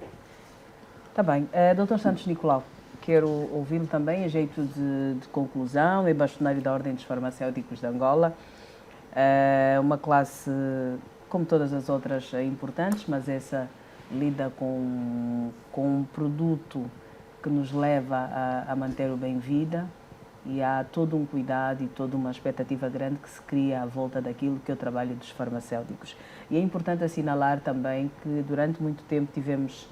Está bem. Dr. Santos Nicolau, quero ouvi-lo também a jeito de conclusão, é bastonário da Ordem dos Farmacêuticos de Angola. Uma classe, como todas as outras, importantes, mas essa lida com um produto que nos leva a manter o bem-vida e há todo um cuidado e toda uma expectativa grande que se cria à volta daquilo que é o trabalho dos farmacêuticos. E é importante assinalar também que durante muito tempo tivemos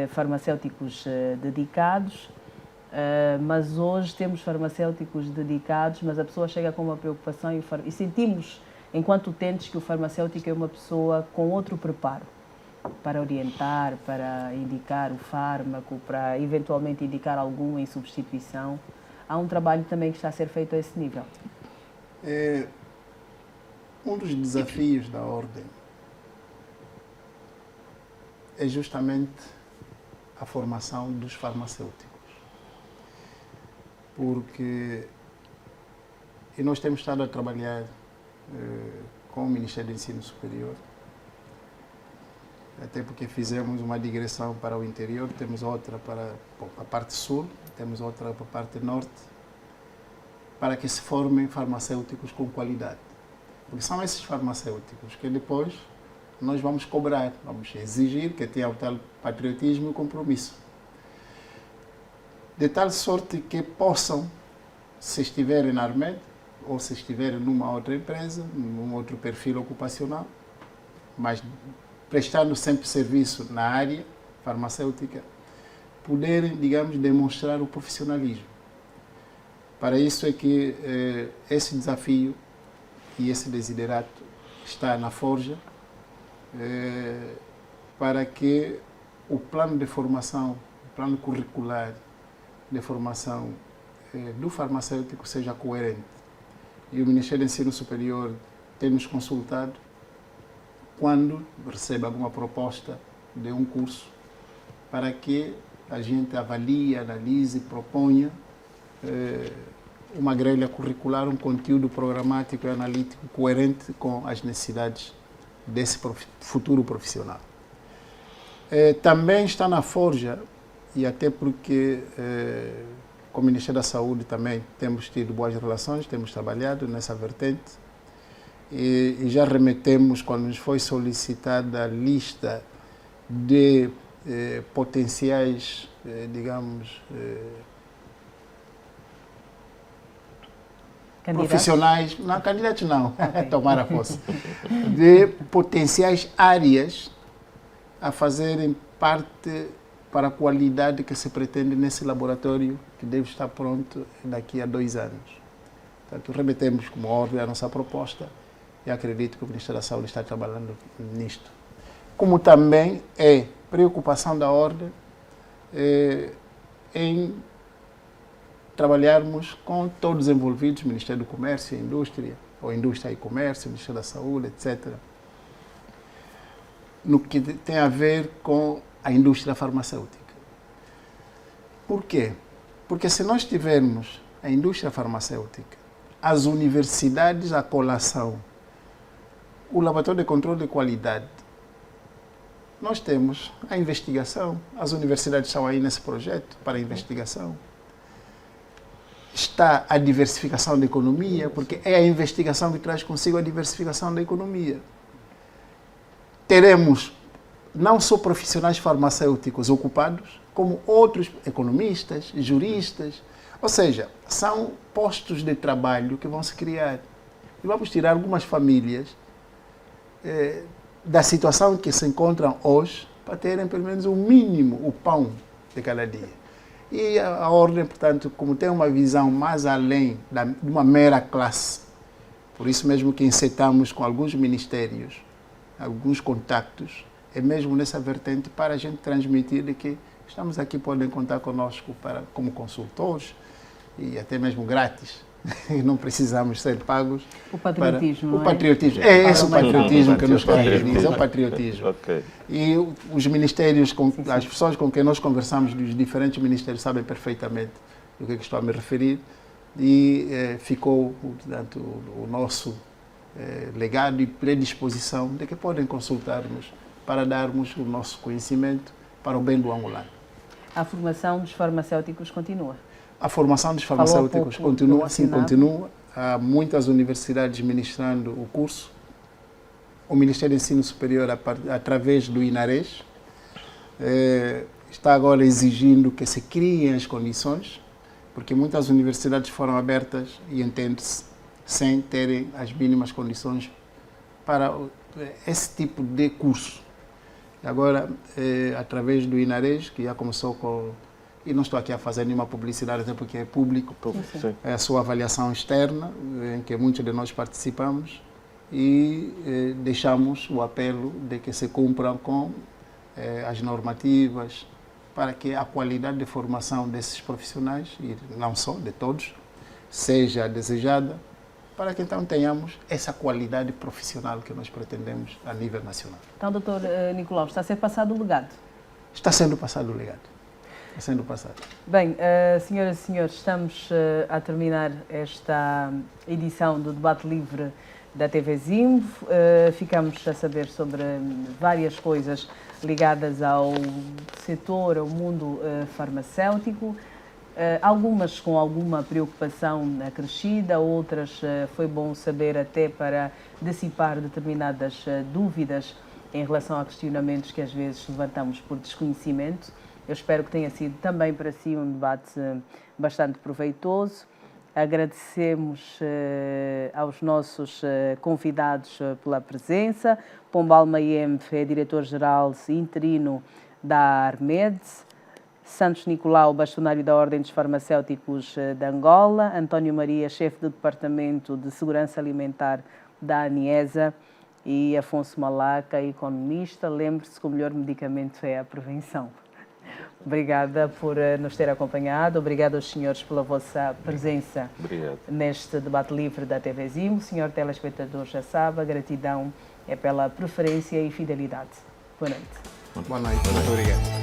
farmacêuticos dedicados Mas hoje temos farmacêuticos dedicados, mas a pessoa chega com uma preocupação e sentimos, enquanto utentes, que o farmacêutico é uma pessoa com outro preparo para orientar, para indicar o fármaco, para eventualmente indicar algum em substituição. Há um trabalho também que está a ser feito a esse nível. Um dos desafios da ordem é justamente a formação dos farmacêuticos. Porque nós temos estado a trabalhar com o Ministério do Ensino Superior, até porque fizemos uma digressão para o interior, temos outra para a parte sul, temos outra para a parte norte, para que se formem farmacêuticos com qualidade. Porque são esses farmacêuticos que depois nós vamos cobrar, vamos exigir que tenham o tal patriotismo e compromisso. De tal sorte que possam, se estiverem na Armed, ou se estiverem numa outra empresa, num outro perfil ocupacional, mas prestando sempre serviço na área farmacêutica, poderem, digamos, demonstrar o profissionalismo. Para isso é que esse desafio e esse desiderato está na forja, para que o plano de formação, o plano curricular de formação do farmacêutico seja coerente. E o Ministério do Ensino Superior tem nos consultado quando recebe alguma proposta de um curso, para que a gente avalie, analise, proponha uma grelha curricular, um conteúdo programático e analítico coerente com as necessidades desse futuro profissional. Também está na forja, e até porque com o Ministério da Saúde também temos tido boas relações, temos trabalhado nessa vertente, e já remetemos, quando nos foi solicitada a lista de potenciais, digamos, profissionais, não, candidatos não, okay. Tomara fosse, de potenciais áreas a fazerem parte para a qualidade que se pretende nesse laboratório, que deve estar pronto daqui a 2 anos. Portanto, remetemos como ordem a nossa proposta e acredito que o Ministério da Saúde está trabalhando nisto. Como também é preocupação da ordem em trabalharmos com todos os envolvidos, Ministério do Comércio e Indústria, ou Indústria e Comércio, Ministério da Saúde, etc., no que tem a ver com a indústria farmacêutica. Por quê? Porque se nós tivermos a indústria farmacêutica, as universidades, a colação, o laboratório de controle de qualidade, nós temos a investigação, as universidades estão aí nesse projeto para a investigação, está a diversificação da economia, porque é a investigação que traz consigo a diversificação da economia. Teremos não só profissionais farmacêuticos ocupados, como outros economistas, juristas, ou seja, são postos de trabalho que vão se criar. E vamos tirar algumas famílias da situação em que se encontram hoje, para terem pelo menos o mínimo, o pão de cada dia. E a ordem, portanto, como tem uma visão mais além de uma mera classe, por isso mesmo que encetamos com alguns ministérios, alguns contactos, é mesmo nessa vertente para a gente transmitir de que estamos aqui, podem contar conosco como consultores e até mesmo grátis. Não precisamos ser pagos. O patriotismo, o patriotismo. É esse o patriotismo que nos caracteriza, é o patriotismo. Okay. E os ministérios, as pessoas com quem nós conversamos dos diferentes ministérios sabem perfeitamente do que estou a me referir e ficou, portanto, o nosso legado e predisposição de que podem consultar-nos para darmos o nosso conhecimento para o bem do angolano. A formação dos farmacêuticos continua? A formação dos farmacêuticos continua, sim, continua. Há muitas universidades ministrando o curso. O Ministério do Ensino Superior, através do INARES, está agora exigindo que se criem as condições, porque muitas universidades foram abertas e entende-se sem terem as mínimas condições para esse tipo de curso. Agora, através do INARES, que já começou com e não estou aqui a fazer nenhuma publicidade, até porque é público, é a sua avaliação externa, em que muitos de nós participamos, e deixamos o apelo de que se cumpram com as normativas, para que a qualidade de formação desses profissionais, e não só, de todos, seja desejada, para que então tenhamos essa qualidade profissional que nós pretendemos a nível nacional. Então, doutor Nicolau, está a ser passado o legado? Está sendo passado o legado. Está sendo passado. Bem, senhoras e senhores, estamos a terminar esta edição do Debate Livre da TV Zimbo. Ficamos a saber sobre várias coisas ligadas ao setor, ao mundo farmacêutico. Algumas com alguma preocupação acrescida, outras foi bom saber até para dissipar determinadas dúvidas em relação a questionamentos que às vezes levantamos por desconhecimento. Eu espero que tenha sido também para si um debate bastante proveitoso. Agradecemos aos nossos convidados pela presença. Pombal Mayembe é diretor-geral interino da Armed. Santos Nicolau, bastonário da Ordem dos Farmacêuticos de Angola. António Maria, chefe do Departamento de Segurança Alimentar da ANIESA. E Afonso Malaca, economista. Lembre-se que o melhor medicamento é a prevenção. Obrigada por nos ter acompanhado. Obrigada aos senhores pela vossa presença neste debate livre da TV Zimbo. Senhor telespectador, já sabe, a gratidão é pela preferência e fidelidade. Boa noite. Boa noite. Muito obrigado.